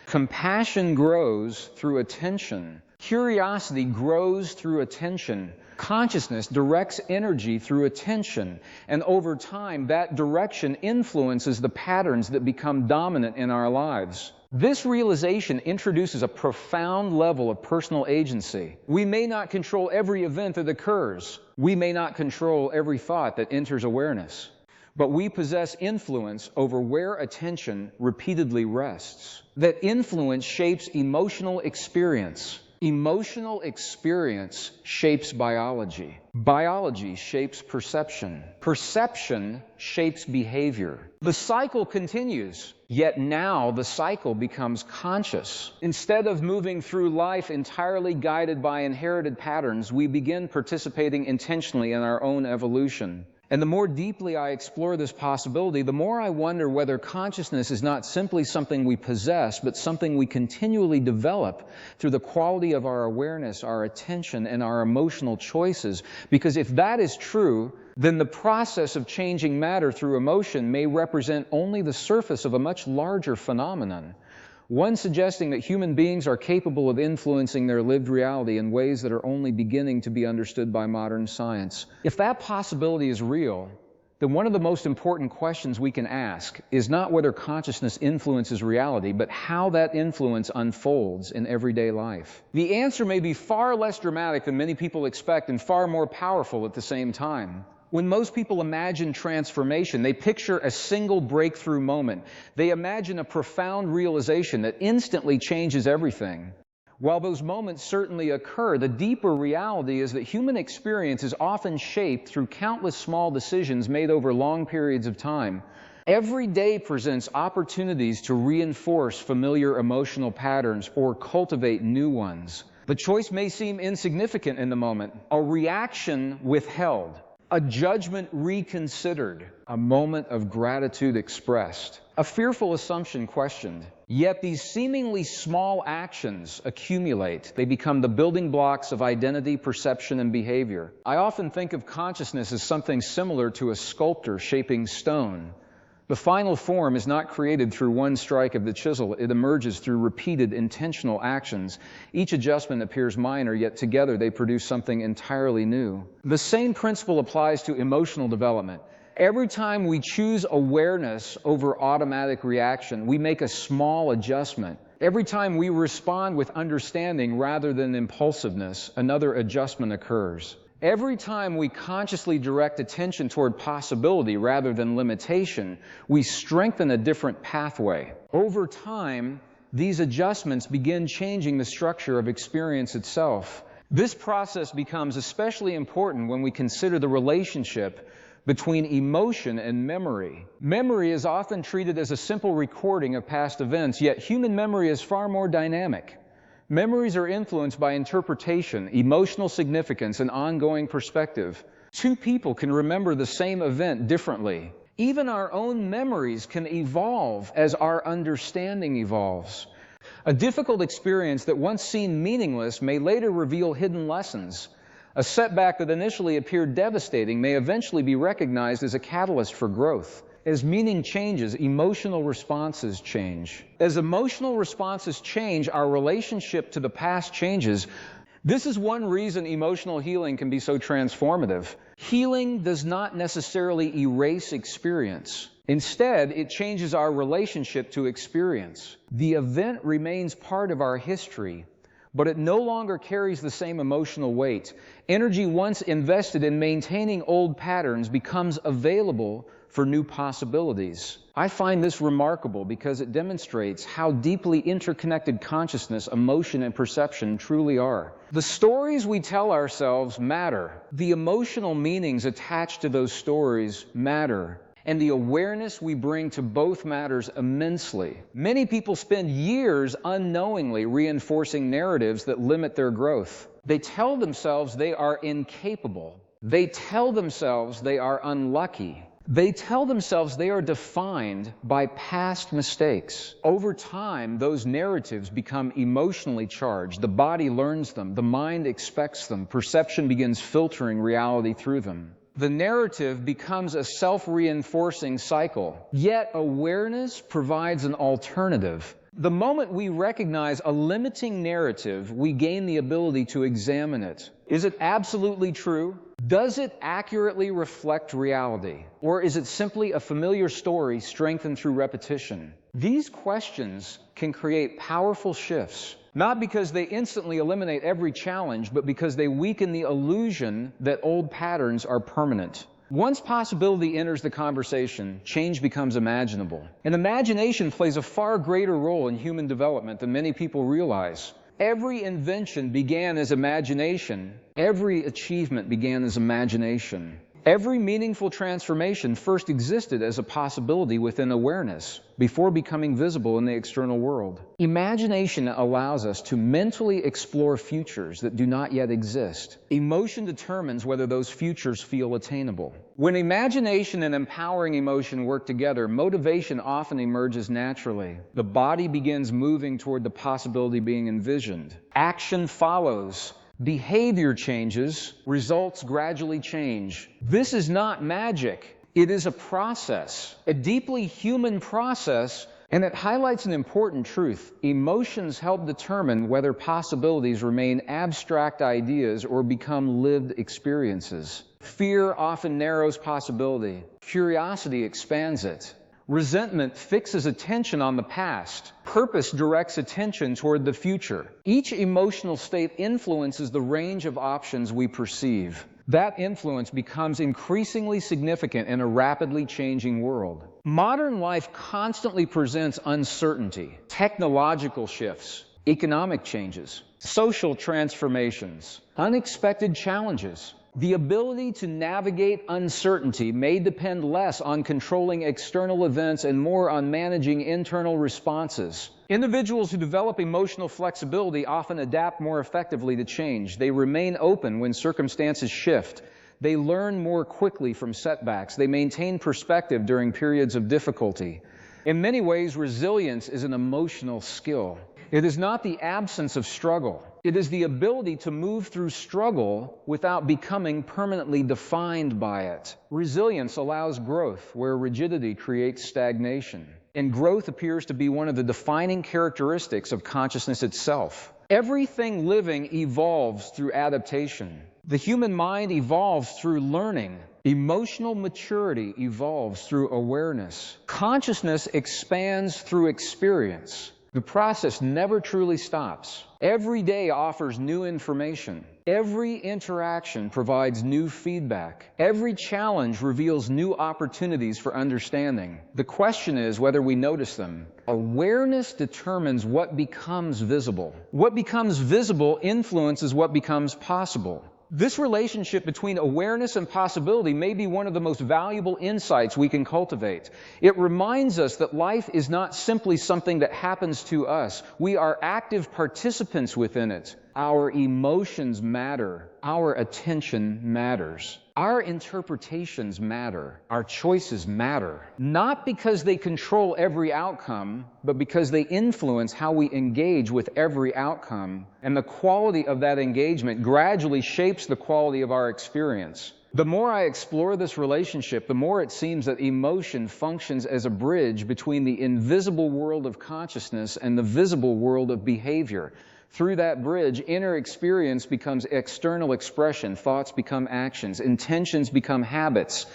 A: Compassion grows through attention. Curiosity grows through attention. Consciousness directs energy through attention, and over time, that direction influences the patterns that become dominant in our lives. This realization introduces a profound level of personal agency. We may not control every event that occurs. We may not control every thought that enters awareness. But we possess influence over where attention repeatedly rests. That influence shapes emotional experience. Emotional experience shapes biology. Biology shapes perception. Perception shapes behavior. The cycle continues, yet now the cycle becomes conscious. Instead of moving through life entirely guided by inherited patterns, we begin participating intentionally in our own evolution. And the more deeply I explore this possibility, the more I wonder whether consciousness is not simply something we possess, but something we continually develop through the quality of our awareness, our attention, and our emotional choices. Because if that is true, then the process of changing matter through emotion may represent only the surface of a much larger phenomenon. One suggesting that human beings are capable of influencing their lived reality in ways that are only beginning to be understood by modern science. If that possibility is real, then one of the most important questions we can ask is not whether consciousness influences reality, but how that influence unfolds in everyday life. The answer may be far less dramatic than many people expect and far more powerful at the same time. When most people imagine transformation, they picture a single breakthrough moment. They imagine a profound realization that instantly changes everything. While those moments certainly occur, the deeper reality is that human experience is often shaped through countless small decisions made over long periods of time. Every day presents opportunities to reinforce familiar emotional patterns or cultivate new ones. The choice may seem insignificant in the moment, a reaction withheld, a judgment reconsidered, a moment of gratitude expressed, a fearful assumption questioned. Yet these seemingly small actions accumulate. They become the building blocks of identity, perception, and behavior. I often think of consciousness as something similar to a sculptor shaping stone. The final form is not created through one strike of the chisel. It emerges through repeated intentional actions. Each adjustment appears minor, yet together they produce something entirely new. The same principle applies to emotional development. Every time we choose awareness over automatic reaction, we make a small adjustment. Every time we respond with understanding rather than impulsiveness, another adjustment occurs. Every time we consciously direct attention toward possibility rather than limitation, we strengthen a different pathway. Over time, these adjustments begin changing the structure of experience itself. This process becomes especially important when we consider the relationship between emotion and memory. Memory is often treated as a simple recording of past events, yet human memory is far more dynamic. Memories are influenced by interpretation, emotional significance, and ongoing perspective. Two people can remember the same event differently. Even our own memories can evolve as our understanding evolves. A difficult experience that once seemed meaningless may later reveal hidden lessons. A setback that initially appeared devastating may eventually be recognized as a catalyst for growth. As meaning changes, emotional responses change. As emotional responses change, our relationship to the past changes. This is one reason emotional healing can be so transformative. Healing does not necessarily erase experience. Instead, it changes our relationship to experience. The event remains part of our history, but it no longer carries the same emotional weight. Energy once invested in maintaining old patterns becomes available for new possibilities. I find this remarkable because it demonstrates how deeply interconnected consciousness, emotion, and perception truly are. The stories we tell ourselves matter. The emotional meanings attached to those stories matter. And the awareness we bring to both matters immensely. Many people spend years unknowingly reinforcing narratives that limit their growth. They tell themselves they are incapable. They tell themselves they are unlucky. They tell themselves they are defined by past mistakes. Over time, those narratives become emotionally charged. The body learns them. The mind expects them. Perception begins filtering reality through them. The narrative becomes a self-reinforcing cycle. Yet awareness provides an alternative. The moment we recognize a limiting narrative, we gain the ability to examine it. Is it absolutely true? Does it accurately reflect reality? Or is it simply a familiar story strengthened through repetition? These questions can create powerful shifts, not because they instantly eliminate every challenge, but because they weaken the illusion that old patterns are permanent. Once possibility enters the conversation, change becomes imaginable. And imagination plays a far greater role in human development than many people realize. Every invention began as imagination. Every achievement began as imagination. Every meaningful transformation first existed as a possibility within awareness before becoming visible in the external world. Imagination allows us to mentally explore futures that do not yet exist. Emotion determines whether those futures feel attainable. When imagination and empowering emotion work together, motivation often emerges naturally. The body begins moving toward the possibility being envisioned. Action follows. Behavior changes, results gradually change. This is not magic. It is a process, a deeply human process, and it highlights an important truth. Emotions help determine whether possibilities remain abstract ideas or become lived experiences. Fear often narrows possibility. Curiosity expands it. Resentment fixes attention on the past. Purpose directs attention toward the future. Each emotional state influences the range of options we perceive. That influence becomes increasingly significant in a rapidly changing world. Modern life constantly presents uncertainty, technological shifts, economic changes, social transformations, unexpected challenges. The ability to navigate uncertainty may depend less on controlling external events and more on managing internal responses. Individuals who develop emotional flexibility often adapt more effectively to change. They remain open when circumstances shift. They learn more quickly from setbacks. They maintain perspective during periods of difficulty. In many ways, resilience is an emotional skill. It is not the absence of struggle. It is the ability to move through struggle without becoming permanently defined by it. Resilience allows growth where rigidity creates stagnation. And growth appears to be one of the defining characteristics of consciousness itself. Everything living evolves through adaptation. The human mind evolves through learning. Emotional maturity evolves through awareness. Consciousness expands through experience. The process never truly stops. Every day offers new information. Every interaction provides new feedback. Every challenge reveals new opportunities for understanding. The question is whether we notice them. Awareness determines what becomes visible. What becomes visible influences what becomes possible. This relationship between awareness and possibility may be one of the most valuable insights we can cultivate. It reminds us that life is not simply something that happens to us. We are active participants within it. Our emotions matter. Our attention matters. Our interpretations matter. Our choices matter. Not because they control every outcome, but because they influence how we engage with every outcome. And the quality of that engagement gradually shapes the quality of our experience. The more I explore this relationship, the more it seems that emotion functions as a bridge between the invisible world of consciousness and the visible world of behavior. Through that bridge, inner experience becomes external expression, thoughts become actions, intentions become habits,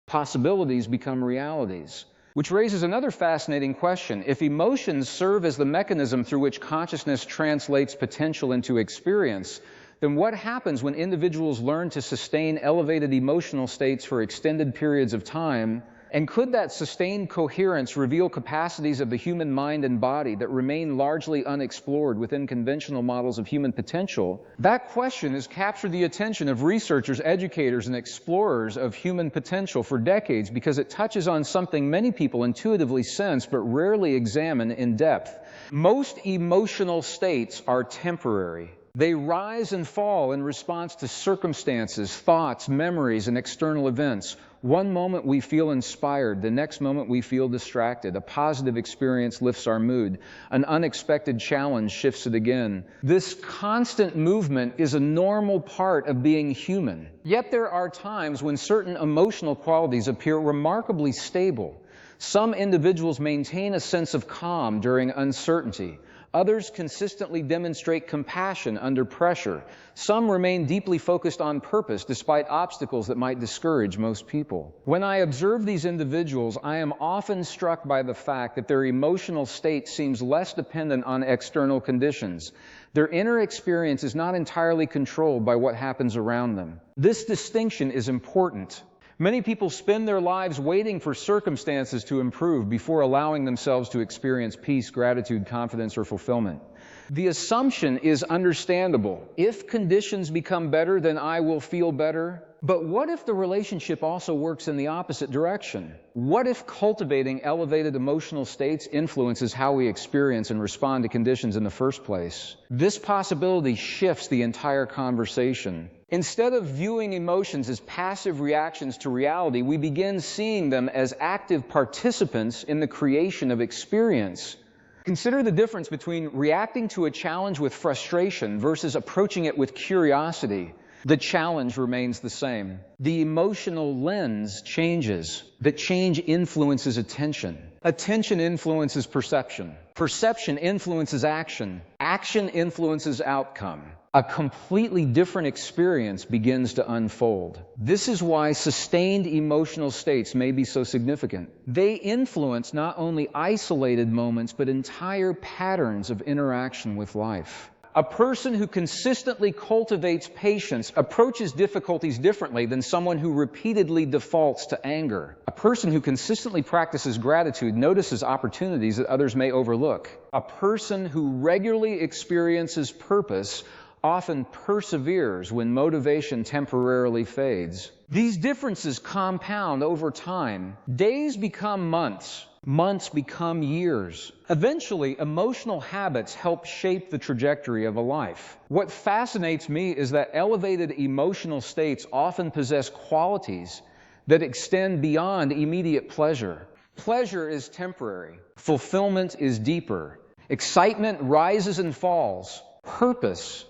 A: possibilities become realities. Which raises another fascinating question. If emotions serve as the mechanism through which consciousness translates potential into experience, then what happens when individuals learn to sustain elevated emotional states for extended periods of time? And could that sustained coherence reveal capacities of the human mind and body that remain largely unexplored within conventional models of human potential? That question has captured the attention of researchers, educators, and explorers of human potential for decades because it touches on something many people intuitively sense but rarely examine in depth. Most emotional states are temporary. They rise and fall in response to circumstances, thoughts, memories, and external events. One moment we feel inspired, the next moment we feel distracted. A positive experience lifts our mood. An unexpected challenge shifts it again. This constant movement is a normal part of being human. Yet there are times when certain emotional qualities appear remarkably stable. Some individuals maintain a sense of calm during uncertainty. Others consistently demonstrate compassion under pressure. Some remain deeply focused on purpose despite obstacles that might discourage most people. When I observe these individuals, I am often struck by the fact that their emotional state seems less dependent on external conditions. Their inner experience is not entirely controlled by what happens around them. This distinction is important. Many people spend their lives waiting for circumstances to improve before allowing themselves to experience peace, gratitude, confidence, or fulfillment. The assumption is understandable. If conditions become better, then I will feel better. But what if the relationship also works in the opposite direction? What if cultivating elevated emotional states influences how we experience and respond to conditions in the first place? This possibility shifts the entire conversation. Instead of viewing emotions as passive reactions to reality, we begin seeing them as active participants in the creation of experience. Consider the difference between reacting to a challenge with frustration versus approaching it with curiosity. The challenge remains the same. The emotional lens changes. The change influences attention. Attention influences perception. Perception influences action. Action influences outcome. A completely different experience begins to unfold. This is why sustained emotional states may be so significant. They influence not only isolated moments, but entire patterns of interaction with life. A person who consistently cultivates patience approaches difficulties differently than someone who repeatedly defaults to anger. A person who consistently practices gratitude notices opportunities that others may overlook. A person who regularly experiences purpose often perseveres when motivation temporarily fades. These differences compound over time. Days become months. Months become years. Eventually, emotional habits help shape the trajectory of a life. What fascinates me is that elevated emotional states often possess qualities that extend beyond immediate pleasure. Pleasure is temporary. Fulfillment is deeper. Excitement rises and falls. Purpose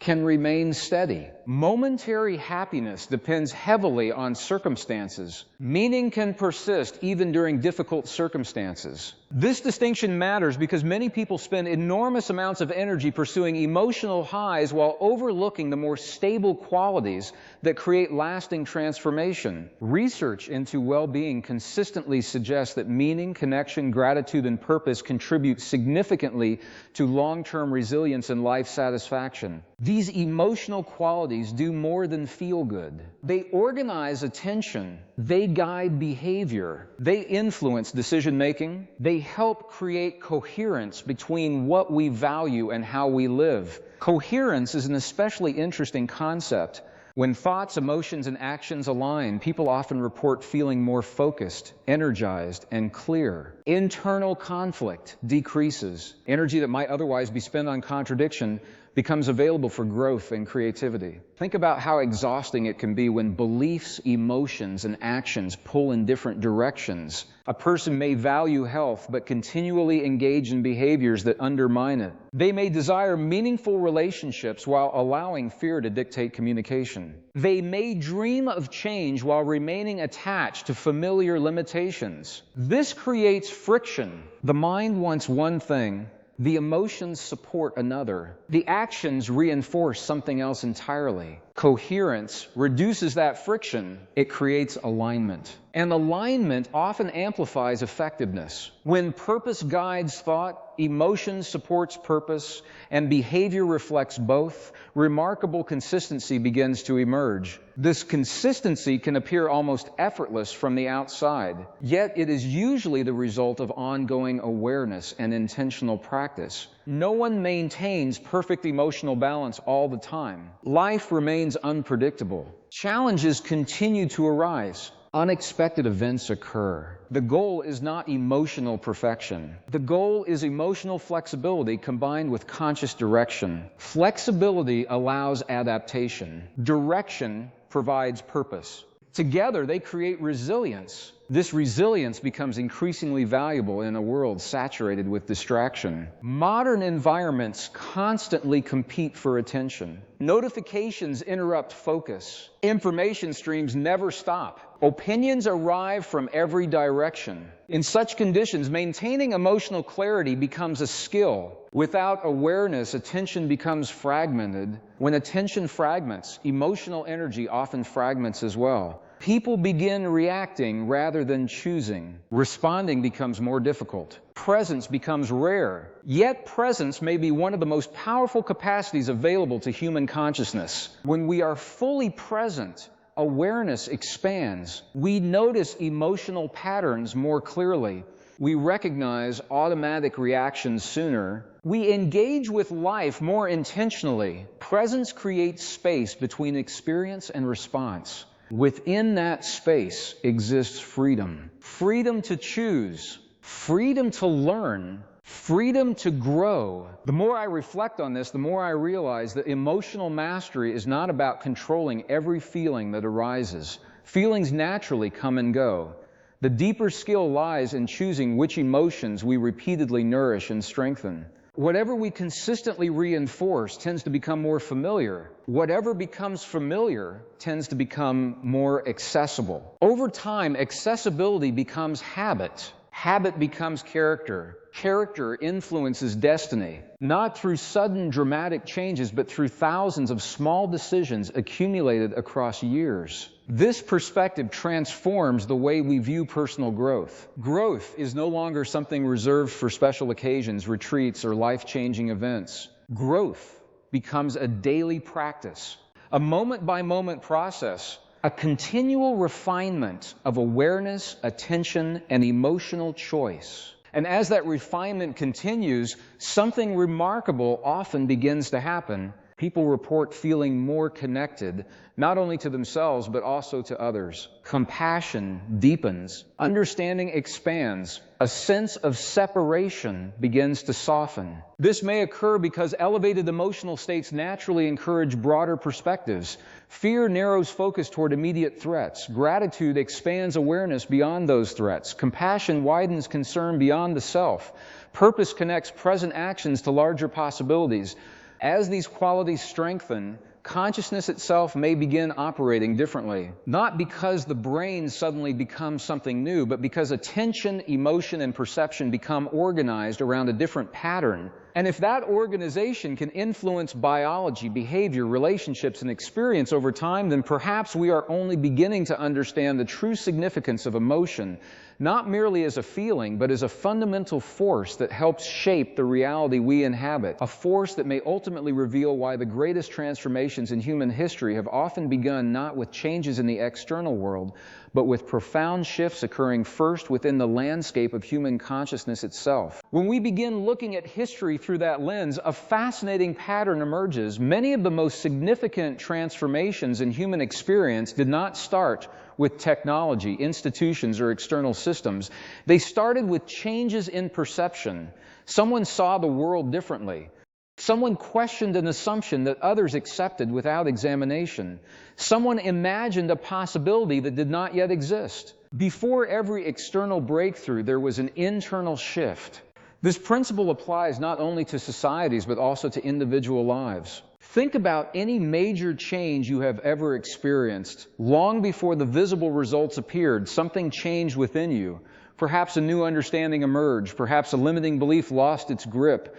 A: can remain steady. Momentary happiness depends heavily on circumstances. Meaning can persist even during difficult circumstances. This distinction matters because many people spend enormous amounts of energy pursuing emotional highs while overlooking the more stable qualities that create lasting transformation. Research into well-being consistently suggests that meaning, connection, gratitude, and purpose contribute significantly to long-term resilience and life satisfaction. These emotional qualities do more than feel good. They organize attention. They guide behavior. They influence decision-making. They help create coherence between what we value and how we live. Coherence is an especially interesting concept. When thoughts, emotions, and actions align, people often report feeling more focused, energized, and clear. Internal conflict decreases. Energy that might otherwise be spent on contradiction becomes available for growth and creativity. Think about how exhausting it can be when beliefs, emotions, and actions pull in different directions. A person may value health, but continually engage in behaviors that undermine it. They may desire meaningful relationships while allowing fear to dictate communication. They may dream of change while remaining attached to familiar limitations. This creates friction. The mind wants one thing. The emotions support another. The actions reinforce something else entirely. Coherence reduces that friction. It creates alignment. And alignment often amplifies effectiveness. When purpose guides thought, emotion supports purpose, and behavior reflects both, remarkable consistency begins to emerge. This consistency can appear almost effortless from the outside, yet it is usually the result of ongoing awareness and intentional practice. No one maintains perfect emotional balance all the time. Life remains unpredictable. Challenges continue to arise. Unexpected events occur. The goal is not emotional perfection. The goal is emotional flexibility combined with conscious direction. Flexibility allows adaptation. Direction provides purpose. Together, they create resilience. This resilience becomes increasingly valuable in a world saturated with distraction. Modern environments constantly compete for attention. Notifications interrupt focus. Information streams never stop. Opinions arrive from every direction. In such conditions, maintaining emotional clarity becomes a skill. Without awareness, attention becomes fragmented. When attention fragments, emotional energy often fragments as well. People begin reacting rather than choosing. Responding becomes more difficult. Presence becomes rare. Yet presence may be one of the most powerful capacities available to human consciousness. When we are fully present, awareness expands. We notice emotional patterns more clearly. we recognize automatic reactions sooner, we engage with life more intentionally. Presence creates space between experience and response. Within that space exists freedom. Freedom to choose, freedom to learn, freedom to grow. The more I reflect on this, the more I realize that emotional mastery is not about controlling every feeling that arises. Feelings naturally come and go. The deeper skill lies in choosing which emotions we repeatedly nourish and strengthen. Whatever we consistently reinforce tends to become more familiar. Whatever becomes familiar tends to become more accessible. Over time, accessibility becomes habit. Habit becomes character. Character influences destiny, not through sudden dramatic changes, but through thousands of small decisions accumulated across years. This perspective transforms the way we view personal growth. Growth is no longer something reserved for special occasions, retreats, or life-changing events. Growth becomes a daily practice, a moment-by-moment process, a continual refinement of awareness, attention, and emotional choice. And as that refinement continues, something remarkable often begins to happen. People report feeling more connected, not only to themselves, but also to others. Compassion deepens, understanding expands, a sense of separation begins to soften. This may occur because elevated emotional states naturally encourage broader perspectives. Fear narrows focus toward immediate threats. Gratitude expands awareness beyond those threats. Compassion widens concern beyond the self. Purpose connects present actions to larger possibilities. As these qualities strengthen, consciousness itself may begin operating differently. Not because the brain suddenly becomes something new, but because attention, emotion, and perception become organized around a different pattern. And if that organization can influence biology, behavior, relationships, and experience over time, then perhaps we are only beginning to understand the true significance of emotion, not merely as a feeling, but as a fundamental force that helps shape the reality we inhabit, a force that may ultimately reveal why the greatest transformations in human history have often begun not with changes in the external world, but with profound shifts occurring first within the landscape of human consciousness itself. When we begin looking at history through that lens, a fascinating pattern emerges. Many of the most significant transformations in human experience did not start with technology, institutions, or external systems. They started with changes in perception. Someone saw the world differently. Someone questioned an assumption that others accepted without examination. Someone imagined a possibility that did not yet exist. Before every external breakthrough, there was an internal shift. This principle applies not only to societies, but also to individual lives. Think about any major change you have ever experienced. Long before the visible results appeared, something changed within you. Perhaps a new understanding emerged. Perhaps a limiting belief lost its grip.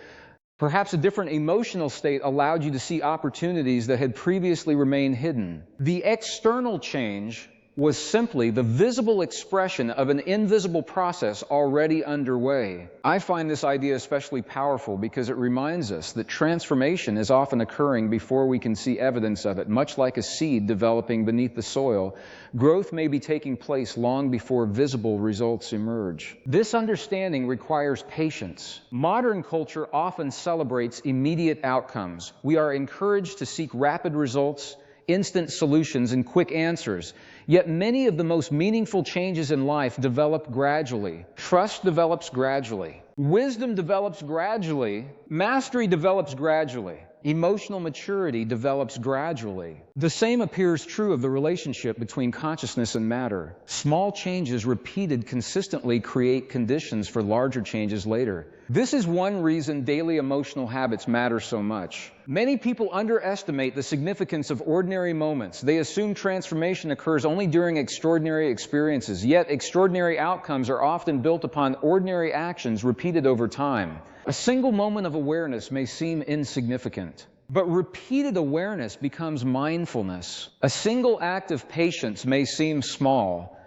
A: Perhaps a different emotional state allowed you to see opportunities that had previously remained hidden. The external change was simply the visible expression of an invisible process already underway. I find this idea especially powerful because it reminds us that transformation is often occurring before we can see evidence of it. Much like a seed developing beneath the soil, growth may be taking place long before visible results emerge. This understanding requires patience. Modern culture often celebrates immediate outcomes. We are encouraged to seek rapid results, instant solutions, and quick answers. Yet many of the most meaningful changes in life develop gradually. Trust develops gradually. Wisdom develops gradually. Mastery develops gradually. Emotional maturity develops gradually. The same appears true of the relationship between consciousness and matter. Small changes repeated consistently create conditions for larger changes later. This is one reason daily emotional habits matter so much. Many people underestimate the significance of ordinary moments. They assume transformation occurs only during extraordinary experiences, yet extraordinary outcomes are often built upon ordinary actions repeated over time. A single moment of awareness may seem insignificant, but repeated awareness becomes mindfulness. A single act of patience may seem small,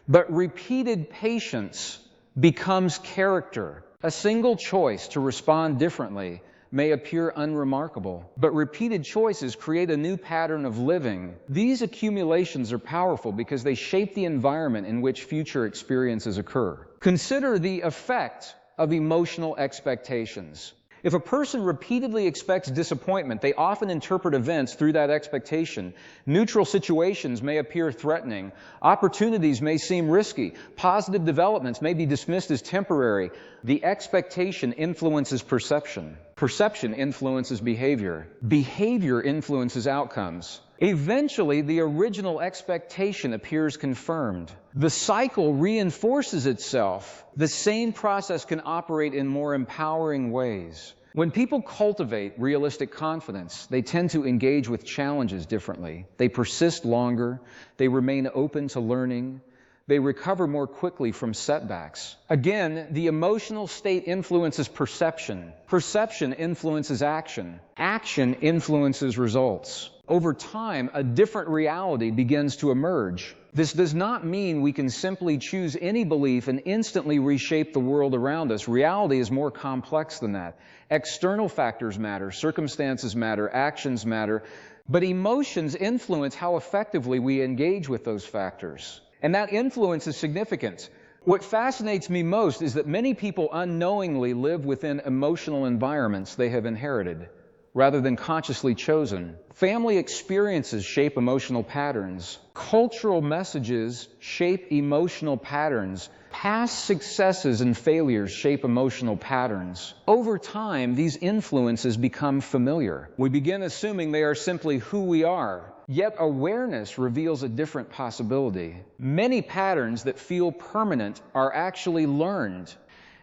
A: but repeated patience becomes character. A single choice to respond differently may appear unremarkable, but repeated choices create a new pattern of living. These accumulations are powerful because they shape the environment in which future experiences occur. Consider the effect of emotional expectations. If a person repeatedly expects disappointment, they often interpret events through that expectation. Neutral situations may appear threatening. Opportunities may seem risky. Positive developments may be dismissed as temporary. The expectation influences perception. Perception influences behavior. Behavior influences outcomes. Eventually, the original expectation appears confirmed. The cycle reinforces itself. The same process can operate in more empowering ways. When people cultivate realistic confidence, they tend to engage with challenges differently. They persist longer. They remain open to learning. They recover more quickly from setbacks. Again, the emotional state influences perception. Perception influences action. Action influences results. Over time, a different reality begins to emerge. This does not mean we can simply choose any belief and instantly reshape the world around us. Reality is more complex than that. External factors matter, circumstances matter, actions matter, but emotions influence how effectively we engage with those factors. And that influence is significant. What fascinates me most is that many people unknowingly live within emotional environments they have inherited, rather than consciously chosen. Family experiences shape emotional patterns. Cultural messages shape emotional patterns. Past successes and failures shape emotional patterns. Over time, these influences become familiar. We begin assuming they are simply who we are. Yet awareness reveals a different possibility. Many patterns that feel permanent are actually learned.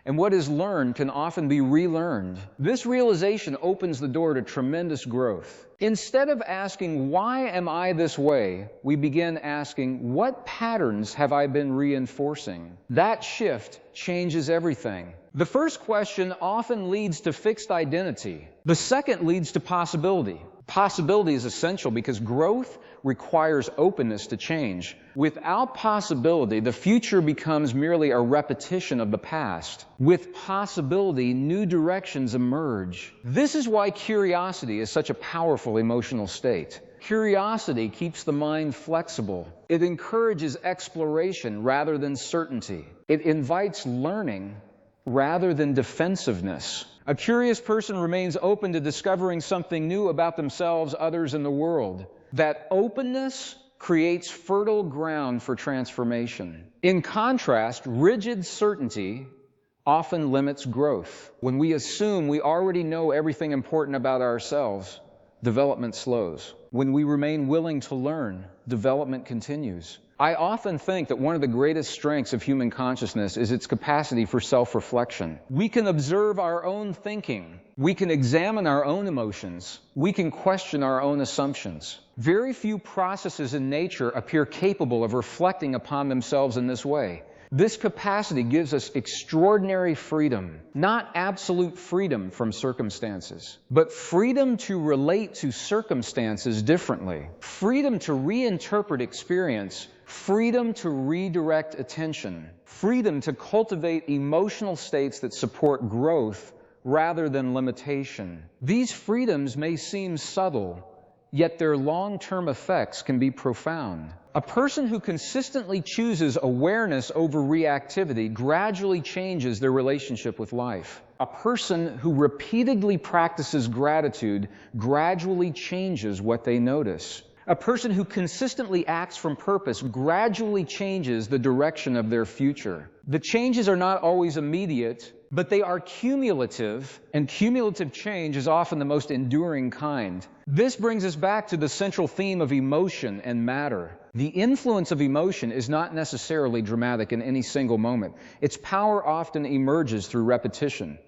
A: And what is learned can often be relearned. This realization opens the door to tremendous growth. Instead of asking, why am I this way, we begin asking, what patterns have I been reinforcing? That shift changes everything. The first question often leads to fixed identity. The second leads to possibility. Possibility is essential because growth requires openness to change. Without possibility, the future becomes merely a repetition of the past. With possibility, new directions emerge. This is why curiosity is such a powerful emotional state. Curiosity keeps the mind flexible. It encourages exploration rather than certainty. It invites learning rather than defensiveness. A curious person remains open to discovering something new about themselves, others, and the world. That openness creates fertile ground for transformation. In contrast, rigid certainty often limits growth. When we assume we already know everything important about ourselves, development slows. When we remain willing to learn, development continues. I often think that one of the greatest strengths of human consciousness is its capacity for self-reflection. We can observe our own thinking. We can examine our own emotions. We can question our own assumptions. Very few processes in nature appear capable of reflecting upon themselves in this way. This capacity gives us extraordinary freedom, not absolute freedom from circumstances, but freedom to relate to circumstances differently, freedom to reinterpret experience, freedom to redirect attention, freedom to cultivate emotional states that support growth rather than limitation. These freedoms may seem subtle, yet their long-term effects can be profound. A person who consistently chooses awareness over reactivity gradually changes their relationship with life. A person who repeatedly practices gratitude gradually changes what they notice. A person who consistently acts from purpose gradually changes the direction of their future. The changes are not always immediate, but they are cumulative, and cumulative change is often the most enduring kind. This brings us back to the central theme of emotion and matter. The influence of emotion is not necessarily dramatic in any single moment. Its power often emerges through repetition.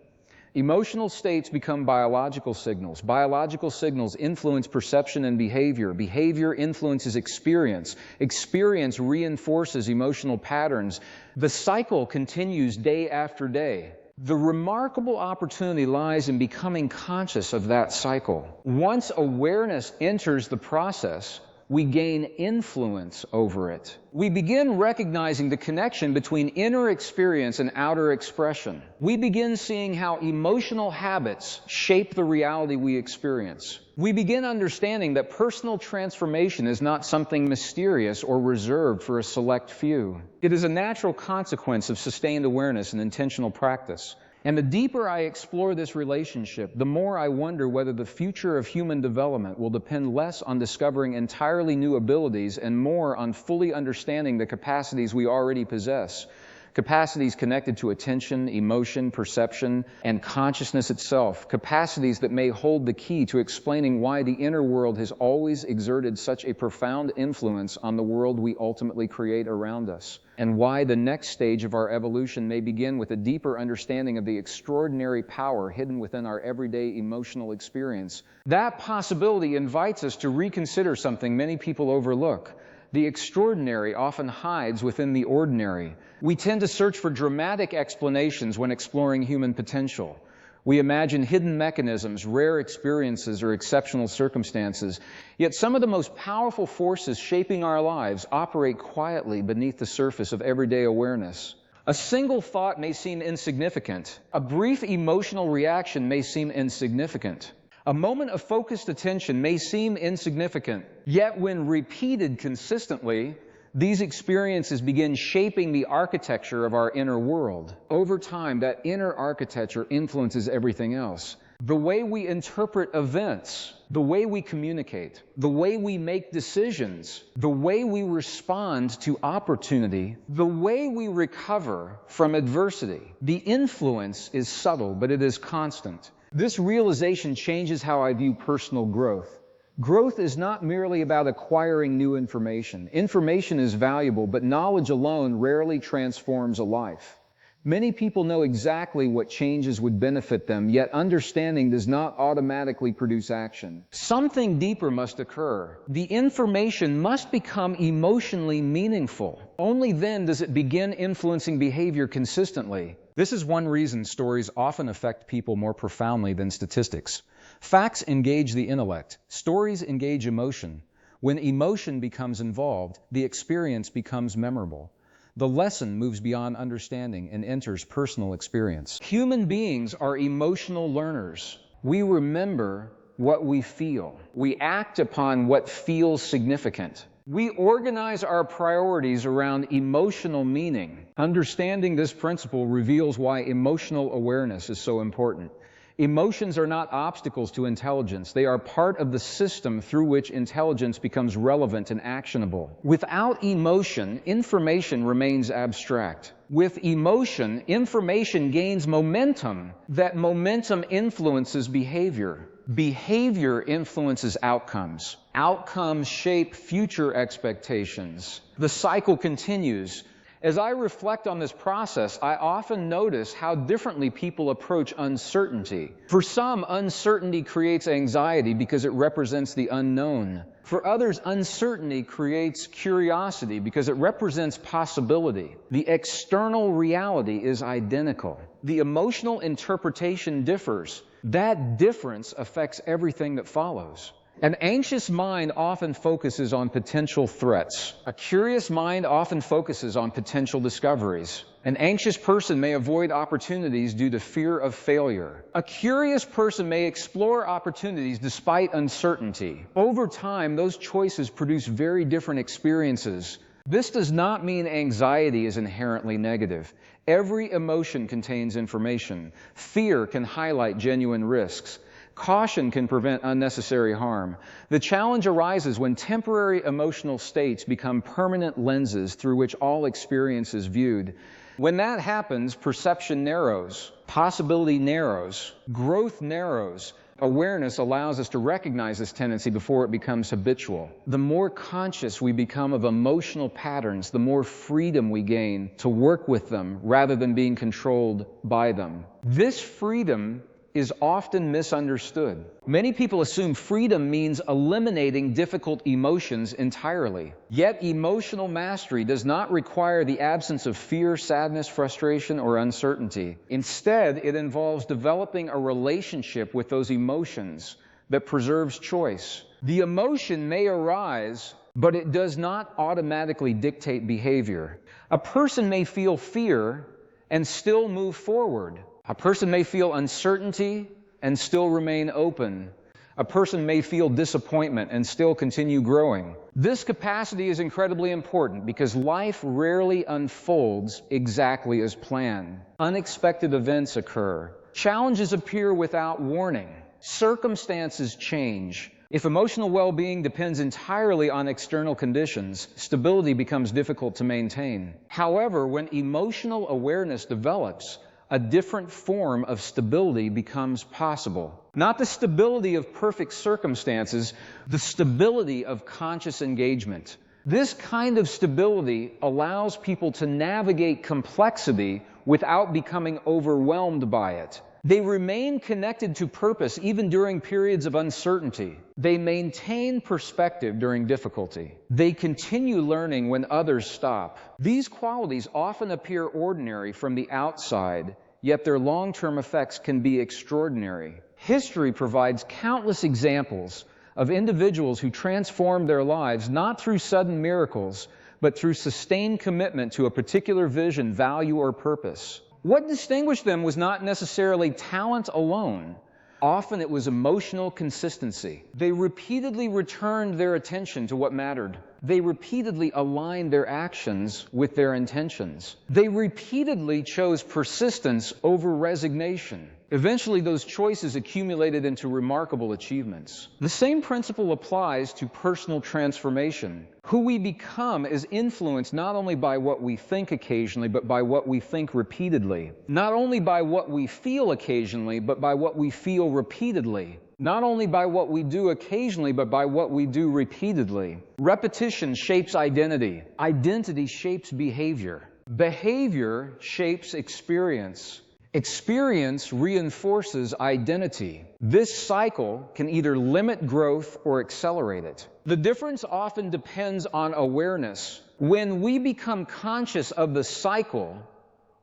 A: Emotional states become biological signals. Biological signals influence perception and behavior. Behavior influences experience. Experience reinforces emotional patterns. The cycle continues day after day. The remarkable opportunity lies in becoming conscious of that cycle. Once awareness enters the process, we gain influence over it. We begin recognizing the connection between inner experience and outer expression. We begin seeing how emotional habits shape the reality we experience. We begin understanding that personal transformation is not something mysterious or reserved for a select few. It is a natural consequence of sustained awareness and intentional practice. And the deeper I explore this relationship, the more I wonder whether the future of human development will depend less on discovering entirely new abilities and more on fully understanding the capacities we already possess. Capacities connected to attention, emotion, perception, and consciousness itself. Capacities that may hold the key to explaining why the inner world has always exerted such a profound influence on the world we ultimately create around us. And why the next stage of our evolution may begin with a deeper understanding of the extraordinary power hidden within our everyday emotional experience. That possibility invites us to reconsider something many people overlook. The extraordinary often hides within the ordinary. We tend to search for dramatic explanations when exploring human potential. We imagine hidden mechanisms, rare experiences, or exceptional circumstances. Yet some of the most powerful forces shaping our lives operate quietly beneath the surface of everyday awareness. A single thought may seem insignificant. A brief emotional reaction may seem insignificant. A moment of focused attention may seem insignificant, yet when repeated consistently, these experiences begin shaping the architecture of our inner world. Over time, that inner architecture influences everything else. The way we interpret events, the way we communicate, the way we make decisions, the way we respond to opportunity, the way we recover from adversity. The influence is subtle, but it is constant. This realization changes how I view personal growth. Growth is not merely about acquiring new information. Information is valuable, but knowledge alone rarely transforms a life. Many people know exactly what changes would benefit them, yet understanding does not automatically produce action. Something deeper must occur. The information must become emotionally meaningful. Only then does it begin influencing behavior consistently. This is one reason stories often affect people more profoundly than statistics. Facts engage the intellect. Stories engage emotion. When emotion becomes involved, the experience becomes memorable. The lesson moves beyond understanding and enters personal experience. Human beings are emotional learners. We remember what we feel. We act upon what feels significant. We organize our priorities around emotional meaning. Understanding this principle reveals why emotional awareness is so important. Emotions are not obstacles to intelligence. They are part of the system through which intelligence becomes relevant and actionable. Without emotion, information remains abstract. With emotion, information gains momentum. That momentum influences behavior. Behavior influences outcomes. Outcomes shape future expectations. The cycle continues. As I reflect on this process, I often notice how differently people approach uncertainty. For some, uncertainty creates anxiety because it represents the unknown. For others, uncertainty creates curiosity because it represents possibility. The external reality is identical. The emotional interpretation differs. That difference affects everything that follows. An anxious mind often focuses on potential threats. A curious mind often focuses on potential discoveries. An anxious person may avoid opportunities due to fear of failure. A curious person may explore opportunities despite uncertainty. Over time, those choices produce very different experiences. This does not mean anxiety is inherently negative. Every emotion contains information. Fear can highlight genuine risks. Caution can prevent unnecessary harm. The challenge arises when temporary emotional states become permanent lenses through which all experience is viewed. When that happens, perception narrows, possibility narrows, growth narrows. Awareness allows us to recognize this tendency before it becomes habitual. The more conscious we become of emotional patterns, the more freedom we gain to work with them rather than being controlled by them. This freedom is often misunderstood. Many people assume freedom means eliminating difficult emotions entirely. Yet emotional mastery does not require the absence of fear, sadness, frustration, or uncertainty. Instead, it involves developing a relationship with those emotions that preserves choice. The emotion may arise but it does not automatically dictate behavior. A person may feel fear and still move forward. A person may feel uncertainty and still remain open. A person may feel disappointment and still continue growing. This capacity is incredibly important because life rarely unfolds exactly as planned. Unexpected events occur. Challenges appear without warning. Circumstances change. If emotional well-being depends entirely on external conditions, stability becomes difficult to maintain. However, when emotional awareness develops, a different form of stability becomes possible. Not the stability of perfect circumstances, the stability of conscious engagement. This kind of stability allows people to navigate complexity without becoming overwhelmed by it. They remain connected to purpose even during periods of uncertainty. They maintain perspective during difficulty. They continue learning when others stop. These qualities often appear ordinary from the outside, yet their long-term effects can be extraordinary. History provides countless examples of individuals who transformed their lives not through sudden miracles, but through sustained commitment to a particular vision, value, or purpose. What distinguished them was not necessarily talent alone. Often it was emotional consistency. They repeatedly returned their attention to what mattered. They repeatedly aligned their actions with their intentions. They repeatedly chose persistence over resignation. Eventually, those choices accumulated into remarkable achievements. The same principle applies to personal transformation. Who we become is influenced not only by what we think occasionally, but by what we think repeatedly. Not only by what we feel occasionally, but by what we feel repeatedly. Not only by what we do occasionally, but by what we do repeatedly. Repetition shapes identity. Identity shapes behavior. Behavior shapes experience. Experience reinforces identity. This cycle can either limit growth or accelerate it. The difference often depends on awareness. When we become conscious of the cycle,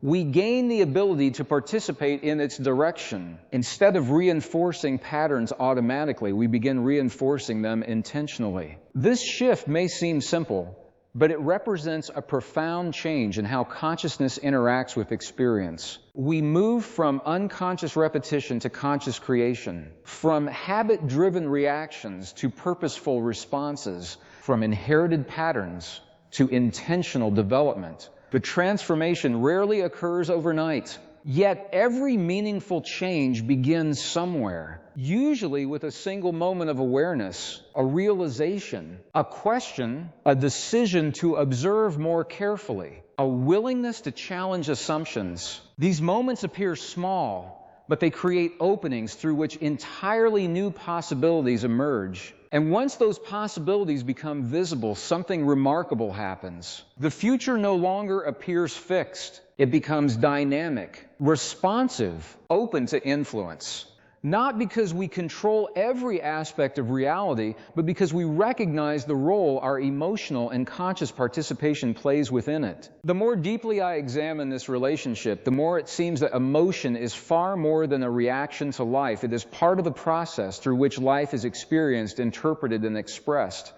A: we gain the ability to participate in its direction. Instead of reinforcing patterns automatically, we begin reinforcing them intentionally. This shift may seem simple, but it represents a profound change in how consciousness interacts with experience. We move from unconscious repetition to conscious creation, from habit-driven reactions to purposeful responses, from inherited patterns to intentional development. The transformation rarely occurs overnight. Yet every meaningful change begins somewhere, usually with a single moment of awareness, a realization, a question, a decision to observe more carefully, a willingness to challenge assumptions. These moments appear small, but they create openings through which entirely new possibilities emerge. And once those possibilities become visible, something remarkable happens. The future no longer appears fixed. It becomes dynamic, responsive, open to influence. Not because we control every aspect of reality, but because we recognize the role our emotional and conscious participation plays within it. The more deeply I examine this relationship, the more it seems that emotion is far more than a reaction to life. It is part of the process through which life is experienced, interpreted, and expressed.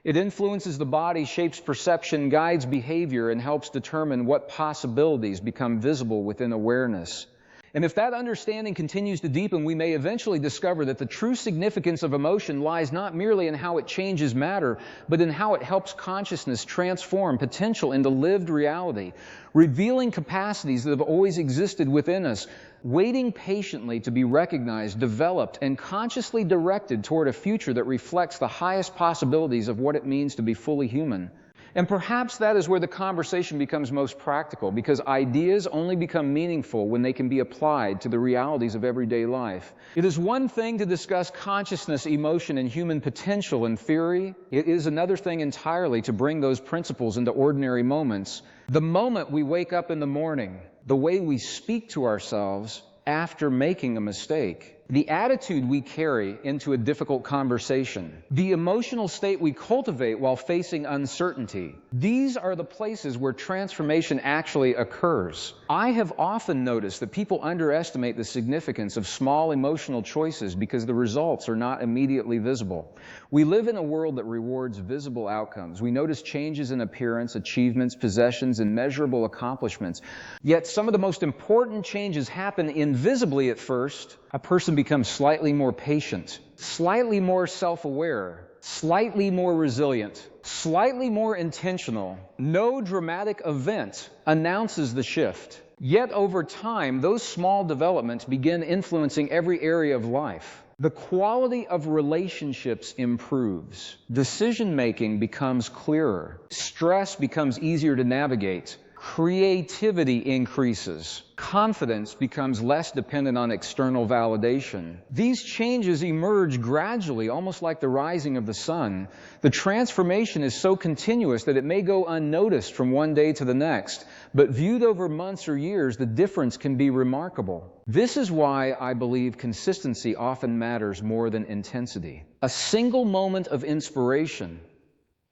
A: It influences the body, shapes perception, guides behavior, and helps determine what possibilities become visible within awareness. And if that understanding continues to deepen, we may eventually discover that the true significance of emotion lies not merely in how it changes matter, but in how it helps consciousness transform potential into lived reality, revealing capacities that have always existed within us, waiting patiently to be recognized, developed, and consciously directed toward a future that reflects the highest possibilities of what it means to be fully human. And perhaps that is where the conversation becomes most practical, because ideas only become meaningful when they can be applied to the realities of everyday life. It is one thing to discuss consciousness, emotion, and human potential in theory. It is another thing entirely to bring those principles into ordinary moments. The moment we wake up in the morning, the way we speak to ourselves after making a mistake, the attitude we carry into a difficult conversation, the emotional state we cultivate while facing uncertainty. These are the places where transformation actually occurs. I have often noticed that people underestimate the significance of small emotional choices because the results are not immediately visible. We live in a world that rewards visible outcomes. We notice changes in appearance, achievements, possessions, and measurable accomplishments. Yet some of the most important changes happen invisibly at first. A person becomes slightly more patient, slightly more self-aware, slightly more resilient, slightly more intentional. No dramatic event announces the shift. Yet over time, those small developments begin influencing every area of life. The quality of relationships improves. Decision-making becomes clearer. Stress becomes easier to navigate. Creativity increases. Confidence becomes less dependent on external validation. These changes emerge gradually, almost like the rising of the sun. The transformation is so continuous that it may go unnoticed from one day to the next, but viewed over months or years, the difference can be remarkable. This is why I believe consistency often matters more than intensity. A single moment of inspiration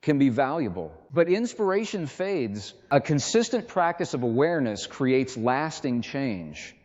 A: can be valuable, but inspiration fades. A consistent practice of awareness creates lasting change.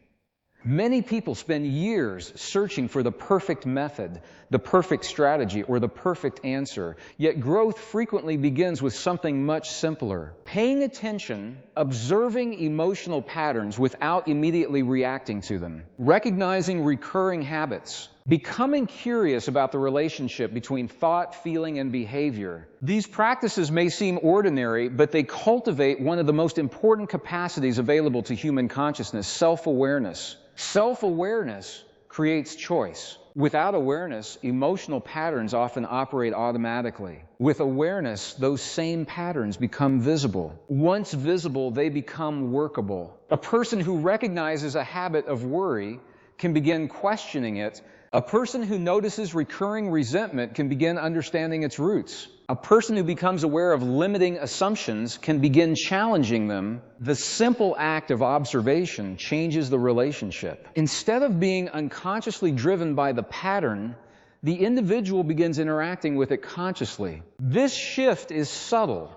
A: Many people spend years searching for the perfect method, the perfect strategy, or the perfect answer. Yet growth frequently begins with something much simpler. Paying attention, observing emotional patterns without immediately reacting to them, recognizing recurring habits, becoming curious about the relationship between thought, feeling, and behavior. These practices may seem ordinary, but they cultivate one of the most important capacities available to human consciousness, self-awareness. Self-awareness creates choice. Without awareness, emotional patterns often operate automatically. With awareness, those same patterns become visible. Once visible, they become workable. A person who recognizes a habit of worry can begin questioning it. A person who notices recurring resentment can begin understanding its roots. A person who becomes aware of limiting assumptions can begin challenging them. The simple act of observation changes the relationship. Instead of being unconsciously driven by the pattern, the individual begins interacting with it consciously. This shift is subtle,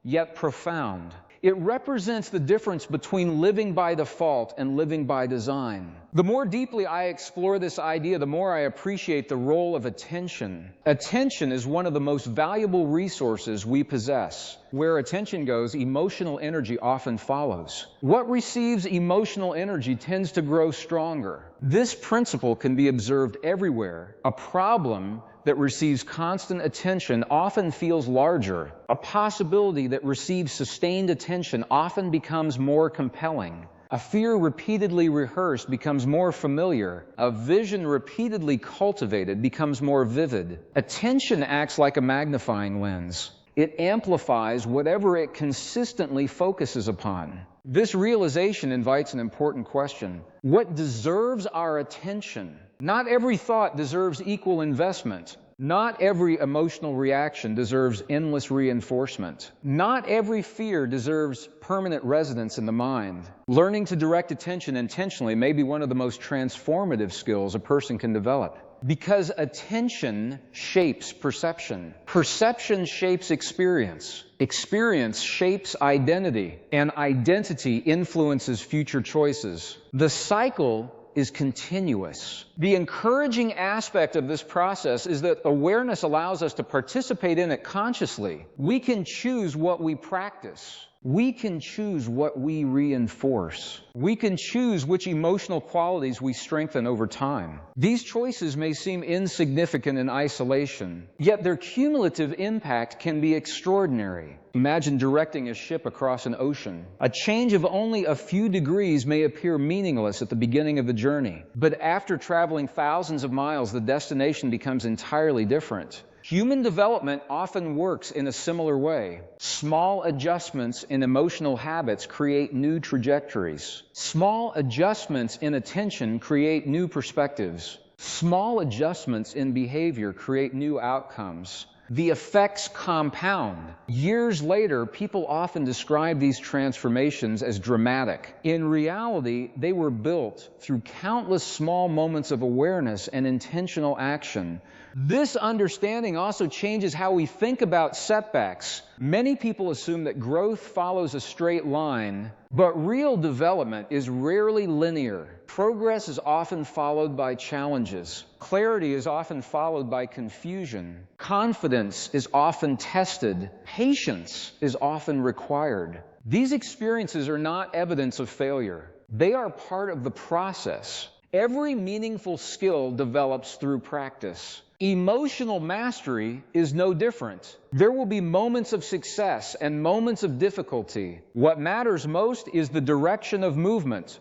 A: yet profound. It represents the difference between living by default and living by design. The more deeply I explore this idea, the more I appreciate the role of attention. Attention is one of the most valuable resources we possess. Where attention goes, emotional energy often follows. What receives emotional energy tends to grow stronger. This principle can be observed everywhere. A problem that receives constant attention often feels larger. A possibility that receives sustained attention often becomes more compelling. A fear repeatedly rehearsed becomes more familiar. A vision repeatedly cultivated becomes more vivid. Attention acts like a magnifying lens. It amplifies whatever it consistently focuses upon. This realization invites an important question. What deserves our attention? Not every thought deserves equal investment. Not every emotional reaction deserves endless reinforcement. Not every fear deserves permanent residence in the mind. Learning to direct attention intentionally may be one of the most transformative skills a person can develop. Because attention shapes perception. Perception shapes experience. Experience shapes identity. And identity influences future choices. The cycle is continuous. The encouraging aspect of this process is that awareness allows us to participate in it consciously. We can choose what we practice. We can choose what we reinforce. We can choose which emotional qualities we strengthen over time. These choices may seem insignificant in isolation, yet their cumulative impact can be extraordinary. Imagine directing a ship across an ocean. A change of only a few degrees may appear meaningless at the beginning of the journey, but after traveling thousands of miles, the destination becomes entirely different. Human development often works in a similar way. Small adjustments in emotional habits create new trajectories. Small adjustments in attention create new perspectives. Small adjustments in behavior create new outcomes. the effects compound. Years later, people often describe these transformations as dramatic. In reality, they were built through countless small moments of awareness and intentional action. This understanding also changes how we think about setbacks. Many people assume that growth follows a straight line, but real development is rarely linear. Progress is often followed by challenges. Clarity is often followed by confusion. Confidence is often tested. Patience is often required. These experiences are not evidence of failure. They are part of the process. Every meaningful skill develops through practice. Emotional mastery is no different. There will be moments of success and moments of difficulty. What matters most is the direction of movement.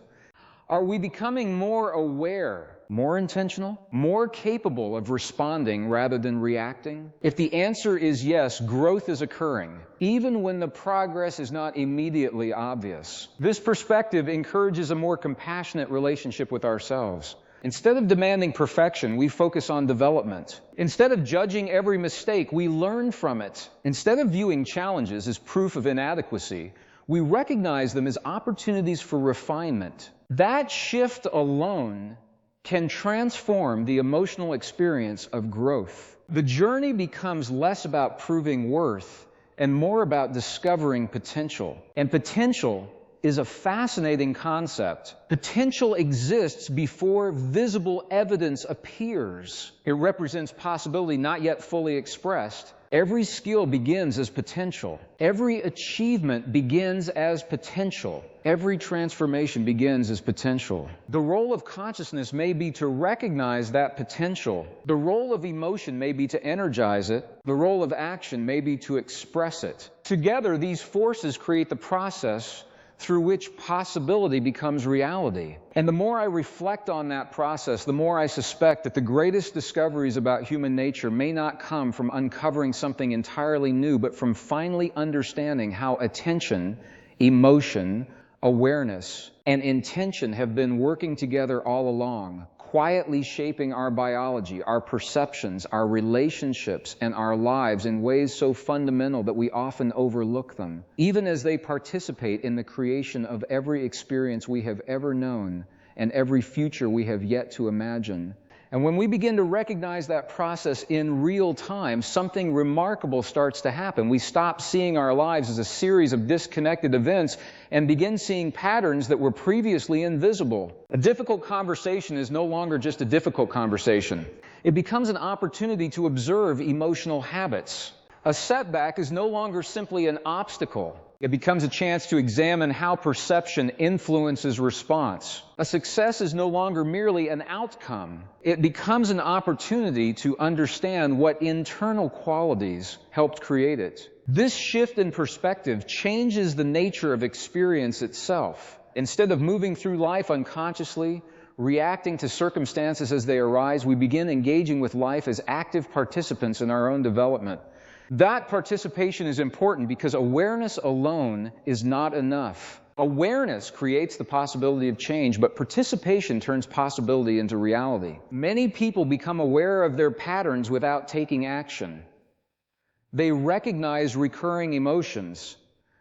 A: Are we becoming more aware, more intentional, more capable of responding rather than reacting? If the answer is yes, growth is occurring, even when the progress is not immediately obvious. This perspective encourages a more compassionate relationship with ourselves. Instead of demanding perfection, we focus on development. Instead of judging every mistake, we learn from it. Instead of viewing challenges as proof of inadequacy, we recognize them as opportunities for refinement. That shift alone can transform the emotional experience of growth. The journey becomes less about proving worth and more about discovering potential. And potential is a fascinating concept. Potential exists before visible evidence appears. It represents possibility not yet fully expressed. Every skill begins as potential. Every achievement begins as potential. Every transformation begins as potential. The role of consciousness may be to recognize that potential. The role of emotion may be to energize it. The role of action may be to express it. Together, these forces create the process through which possibility becomes reality. And the more I reflect on that process, the more I suspect that the greatest discoveries about human nature may not come from uncovering something entirely new, but from finally understanding how attention, emotion, awareness, and intention have been working together all along, quietly shaping our biology, our perceptions, our relationships, and our lives in ways so fundamental that we often overlook them, even as they participate in the creation of every experience we have ever known and every future we have yet to imagine. And when we begin to recognize that process in real time, something remarkable starts to happen. We stop seeing our lives as a series of disconnected events and begin seeing patterns that were previously invisible. A difficult conversation is no longer just a difficult conversation. It becomes an opportunity to observe emotional habits. A setback is no longer simply an obstacle. It becomes a chance to examine how perception influences response. A success is no longer merely an outcome. It becomes an opportunity to understand what internal qualities helped create it. This shift in perspective changes the nature of experience itself. Instead of moving through life unconsciously, reacting to circumstances as they arise, we begin engaging with life as active participants in our own development. That participation is important because awareness alone is not enough. Awareness creates the possibility of change, but participation turns possibility into reality. Many people become aware of their patterns without taking action. They recognize recurring emotions.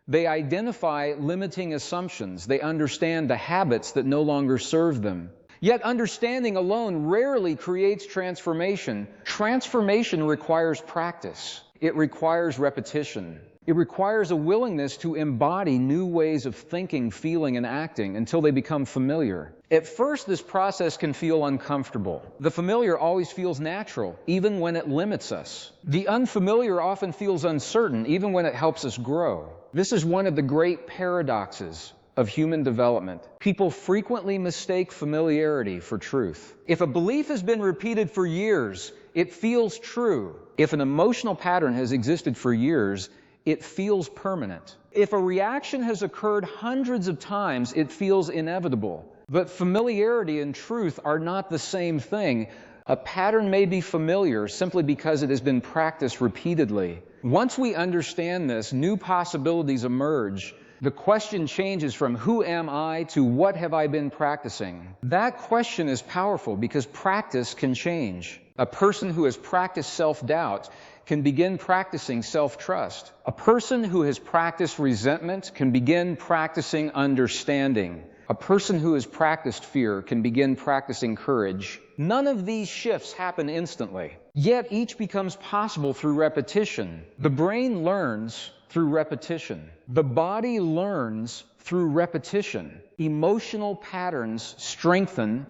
A: They identify limiting assumptions. They understand the habits that no longer serve them. Yet understanding alone rarely creates transformation. Transformation requires practice. It requires repetition. It requires a willingness to embody new ways of thinking, feeling, and acting until they become familiar. At first, this process can feel uncomfortable. The familiar always feels natural, even when it limits us. The unfamiliar often feels uncertain, even when it helps us grow. This is one of the great paradoxes of human development. People frequently mistake familiarity for truth. If a belief has been repeated for years, it feels true. If an emotional pattern has existed for years, it feels permanent. If a reaction has occurred hundreds of times, it feels inevitable. But familiarity and truth are not the same thing. A pattern may be familiar simply because it has been practiced repeatedly. Once we understand this, new possibilities emerge. The question changes from who am I to what have I been practicing? That question is powerful because practice can change. A person who has practiced self-doubt can begin practicing self-trust. A person who has practiced resentment can begin practicing understanding. A person who has practiced fear can begin practicing courage. None of these shifts happen instantly, yet each becomes possible through repetition. The brain learns through repetition. The body learns through repetition. Emotional patterns strengthen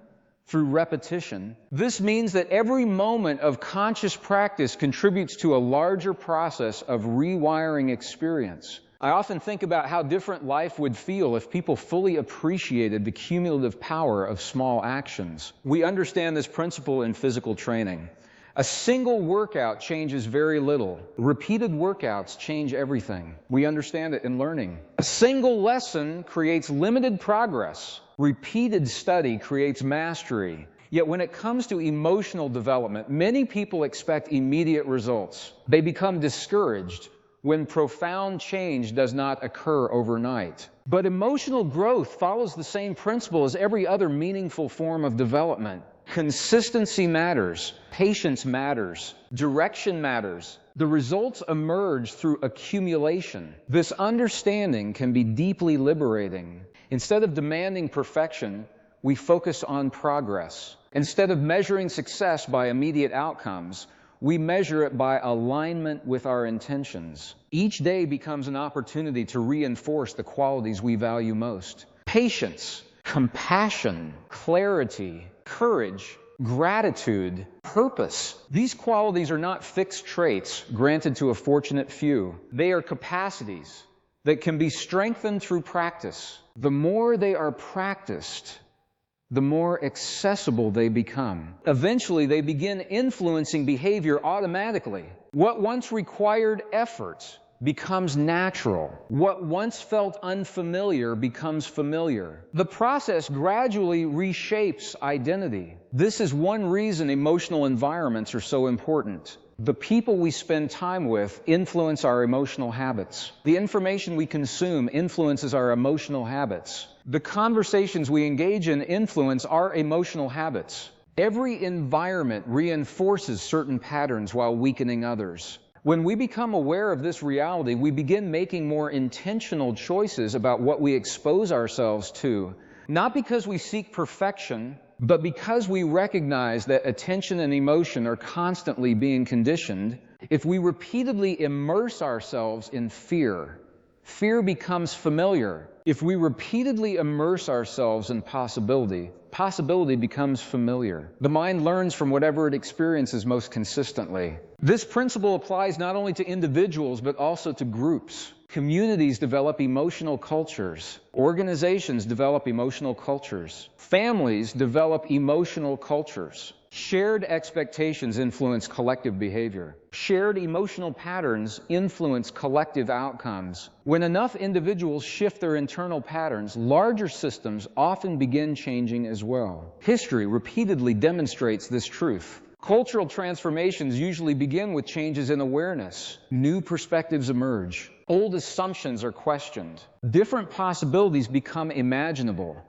A: through repetition. This means that every moment of conscious practice contributes to a larger process of rewiring experience. I often think about how different life would feel if people fully appreciated the cumulative power of small actions. We understand this principle in physical training. A single workout changes very little. Repeated workouts change everything. We understand it in learning. A single lesson creates limited progress. Repeated study creates mastery. Yet when it comes to emotional development, many people expect immediate results. They become discouraged when profound change does not occur overnight. But emotional growth follows the same principle as every other meaningful form of development. Consistency matters, patience matters, direction matters. The results emerge through accumulation. This understanding can be deeply liberating. Instead of demanding perfection, we focus on progress. Instead of measuring success by immediate outcomes, we measure it by alignment with our intentions. Each day becomes an opportunity to reinforce the qualities we value most. Patience, compassion, clarity, courage, gratitude, purpose. These qualities are not fixed traits granted to a fortunate few. They are capacities that can be strengthened through practice. The more they are practiced, the more accessible they become. Eventually, they begin influencing behavior automatically. What once required effort becomes natural. What once felt unfamiliar becomes familiar. The process gradually reshapes identity. This is one reason emotional environments are so important. The people we spend time with influence our emotional habits. The information we consume influences our emotional habits. The conversations we engage in influence our emotional habits. Every environment reinforces certain patterns while weakening others. When we become aware of this reality, we begin making more intentional choices about what we expose ourselves to, not because we seek perfection, but because we recognize that attention and emotion are constantly being conditioned. If we repeatedly immerse ourselves in fear, fear becomes familiar. If we repeatedly immerse ourselves in possibility, possibility becomes familiar. The mind learns from whatever it experiences most consistently. This principle applies not only to individuals, but also to groups. Communities develop emotional cultures. Organizations develop emotional cultures. Families develop emotional cultures. Shared expectations influence collective behavior. Shared emotional patterns influence collective outcomes. When enough individuals shift their internal patterns, larger systems often begin changing as well. History repeatedly demonstrates this truth. Cultural transformations usually begin with changes in awareness. New perspectives emerge. Old assumptions are questioned. Different possibilities become imaginable.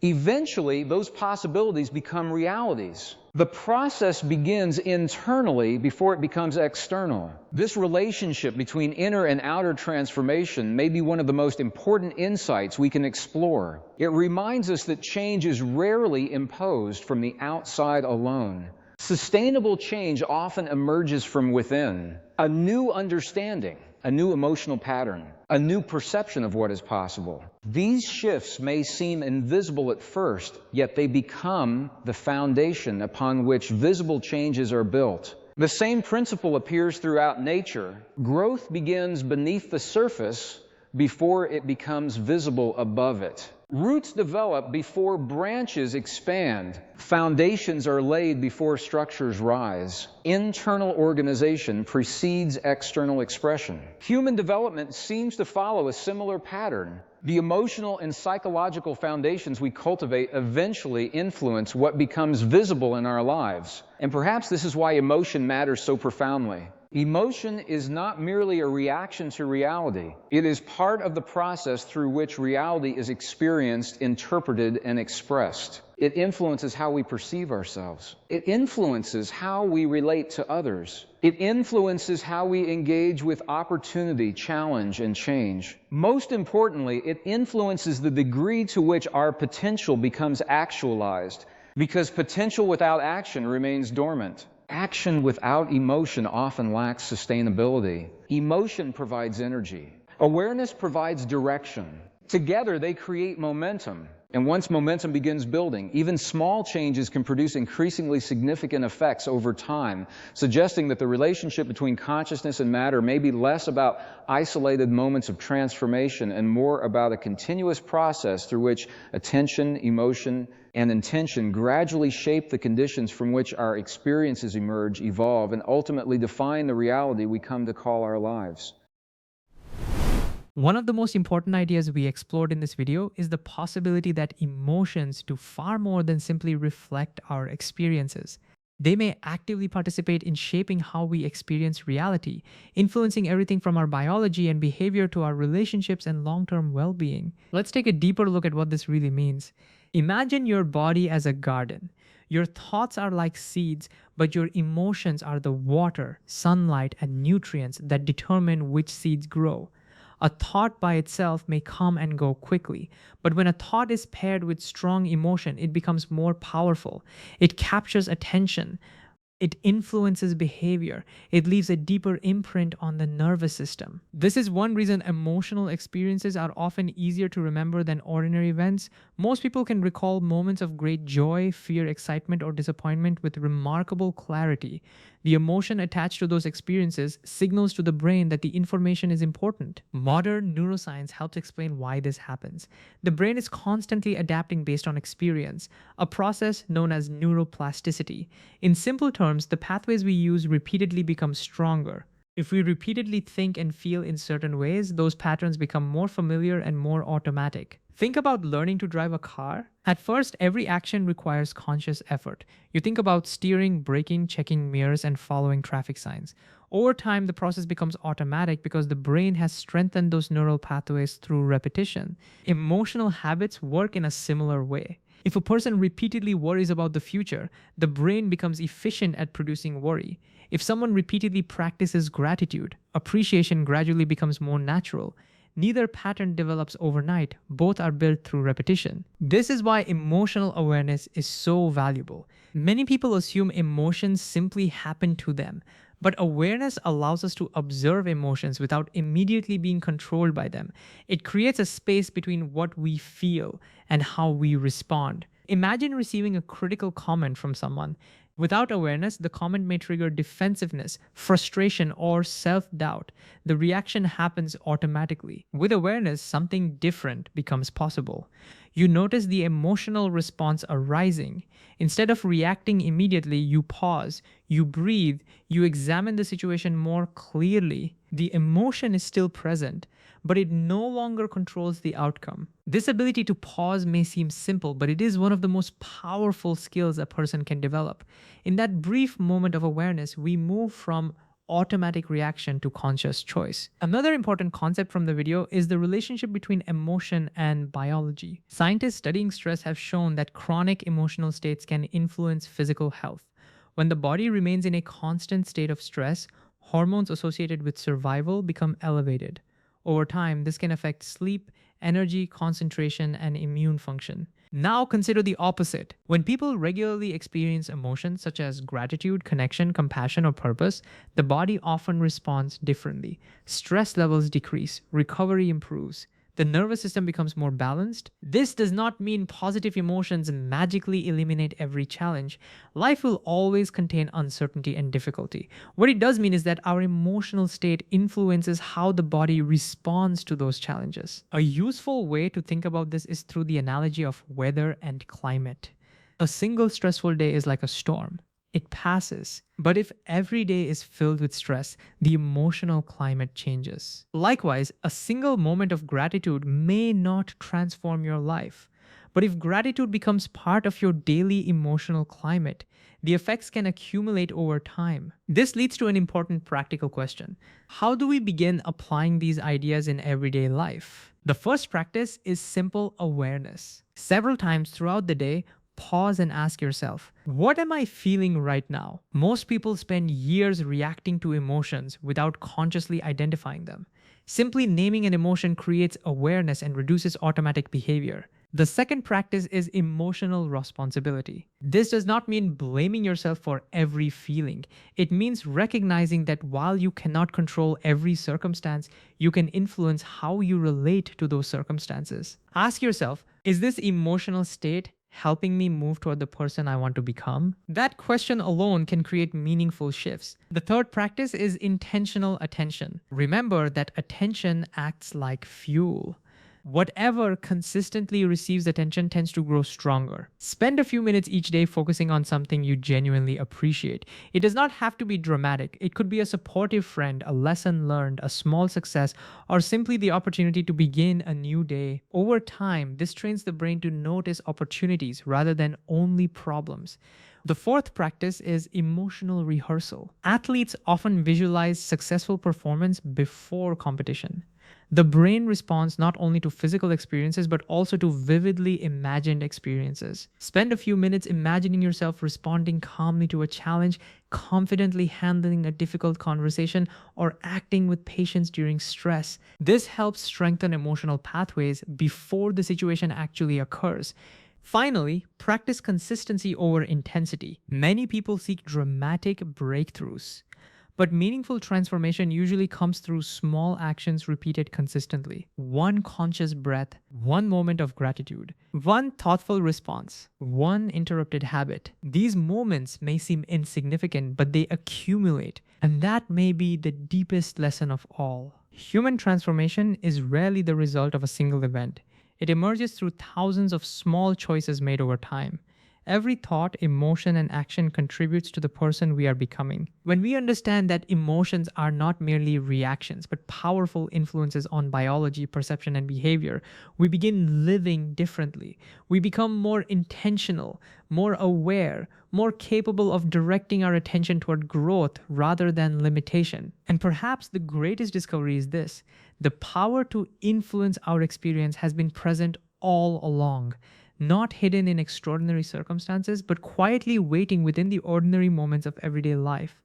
A: Eventually, those possibilities become realities. The process begins internally before it becomes external. This relationship between inner and outer transformation may be one of the most important insights we can explore. It reminds us that change is rarely imposed from the outside alone. Sustainable change often emerges from within. A new understanding, a new emotional pattern, a new perception of what is possible. These shifts may seem invisible at first, yet they become the foundation upon which visible changes are built. The same principle appears throughout nature. Growth begins beneath the surface before it becomes visible above it. Roots develop before branches expand. Foundations are laid before structures rise. Internal organization precedes external expression. Human development seems to follow a similar pattern. The emotional and psychological foundations we cultivate eventually influence what becomes visible in our lives. And perhaps this is why emotion matters so profoundly. Emotion is not merely a reaction to reality. It is part of the process through which reality is experienced, interpreted, and expressed. It influences how we perceive ourselves. It influences how we relate to others. It influences how we engage with opportunity, challenge, and change. Most importantly, it influences the degree to which our potential becomes actualized, because potential without action remains dormant. Action without emotion often lacks sustainability. Emotion provides energy. Awareness provides direction. Together, they create momentum. And once momentum begins building, even small changes can produce increasingly significant effects over time, suggesting that the relationship between consciousness and matter may be less about isolated moments of transformation and more about a continuous process through which attention, emotion, and intention gradually shape the conditions from which our experiences emerge, evolve, and ultimately define the reality we come to call our lives.
B: One of the most important ideas we explored in this video is the possibility that emotions do far more than simply reflect our experiences. They may actively participate in shaping how we experience reality, influencing everything from our biology and behavior to our relationships and long-term well-being. Let's take a deeper look at what this really means. Imagine your body as a garden. Your thoughts are like seeds, but your emotions are the water, sunlight, and nutrients that determine which seeds grow. A thought by itself may come and go quickly, but when a thought is paired with strong emotion, it becomes more powerful. It captures attention. It influences behavior. It leaves a deeper imprint on the nervous system. This is one reason emotional experiences are often easier to remember than ordinary events. Most people can recall moments of great joy, fear, excitement, or disappointment with remarkable clarity. The emotion attached to those experiences signals to the brain that the information is important. Modern neuroscience helps explain why this happens. The brain is constantly adapting based on experience, a process known as neuroplasticity. In simple terms, the pathways we use repeatedly become stronger. If we repeatedly think and feel in certain ways, those patterns become more familiar and more automatic. Think about learning to drive a car. At first, every action requires conscious effort. You think about steering, braking, checking mirrors, and following traffic signs. Over time, the process becomes automatic because the brain has strengthened those neural pathways through repetition. Emotional habits work in a similar way. If a person repeatedly worries about the future, the brain becomes efficient at producing worry. If someone repeatedly practices gratitude, appreciation gradually becomes more natural. Neither pattern develops overnight, both are built through repetition. This is why emotional awareness is so valuable. Many people assume emotions simply happen to them, but awareness allows us to observe emotions without immediately being controlled by them. It creates a space between what we feel and how we respond. Imagine receiving a critical comment from someone. Without awareness, the comment may trigger defensiveness, frustration, or self-doubt. The reaction happens automatically. With awareness, something different becomes possible. You notice the emotional response arising. Instead of reacting immediately, you pause, you breathe, you examine the situation more clearly. The emotion is still present, but it no longer controls the outcome. This ability to pause may seem simple, but it is one of the most powerful skills a person can develop. In that brief moment of awareness, we move from automatic reaction to conscious choice. Another important concept from the video is the relationship between emotion and biology. Scientists studying stress have shown that chronic emotional states can influence physical health. When the body remains in a constant state of stress, hormones associated with survival become elevated. Over time, this can affect sleep, energy, concentration, and immune function. Now consider the opposite. When people regularly experience emotions such as gratitude, connection, compassion, or purpose, the body often responds differently. Stress levels decrease, recovery improves. The nervous system becomes more balanced. This does not mean positive emotions magically eliminate every challenge. Life will always contain uncertainty and difficulty. What it does mean is that our emotional state influences how the body responds to those challenges. A useful way to think about this is through the analogy of weather and climate. A single stressful day is like a storm. It passes. But if every day is filled with stress, the emotional climate changes. Likewise, a single moment of gratitude may not transform your life, But if gratitude becomes part of your daily emotional climate, the effects can accumulate over time. This leads to an important practical question. How do we begin applying these ideas in everyday life? The first practice is simple awareness. Several times throughout the day, pause and ask yourself, what am I feeling right now? Most people spend years reacting to emotions without consciously identifying them. Simply naming an emotion creates awareness and reduces automatic behavior. The second practice is emotional responsibility. This does not mean blaming yourself for every feeling. It means recognizing that while you cannot control every circumstance, you can influence how you relate to those circumstances. Ask yourself, is this emotional state helping me move toward the person I want to become? That question alone can create meaningful shifts. The third practice is intentional attention. Remember that attention acts like fuel. Whatever consistently receives attention tends to grow stronger. Spend a few minutes each day focusing on something you genuinely appreciate. It does not have to be dramatic. It could be a supportive friend, a lesson learned, a small success, or simply the opportunity to begin a new day. Over time, this trains the brain to notice opportunities rather than only problems. The fourth practice is emotional rehearsal. Athletes often visualize successful performance before competition. The brain responds not only to physical experiences but also to vividly imagined experiences. Spend a few minutes imagining yourself responding calmly to a challenge, confidently handling a difficult conversation, or acting with patience during stress. This helps strengthen emotional pathways before the situation actually occurs. Finally, practice consistency over intensity. Many people seek dramatic breakthroughs, but meaningful transformation usually comes through small actions repeated consistently. One conscious breath, one moment of gratitude, one thoughtful response, one interrupted habit. These moments may seem insignificant, but they accumulate, and that may be the deepest lesson of all. Human transformation is rarely the result of a single event. It emerges through thousands of small choices made over time. Every thought, emotion, and action contributes to the person we are becoming. When we understand that emotions are not merely reactions, but powerful influences on biology, perception, and behavior, we begin living differently. We become more intentional, more aware, more capable of directing our attention toward growth rather than limitation. And perhaps the greatest discovery is this: the power to influence our experience has been present all along, not hidden in extraordinary circumstances, but quietly waiting within the ordinary moments of everyday life.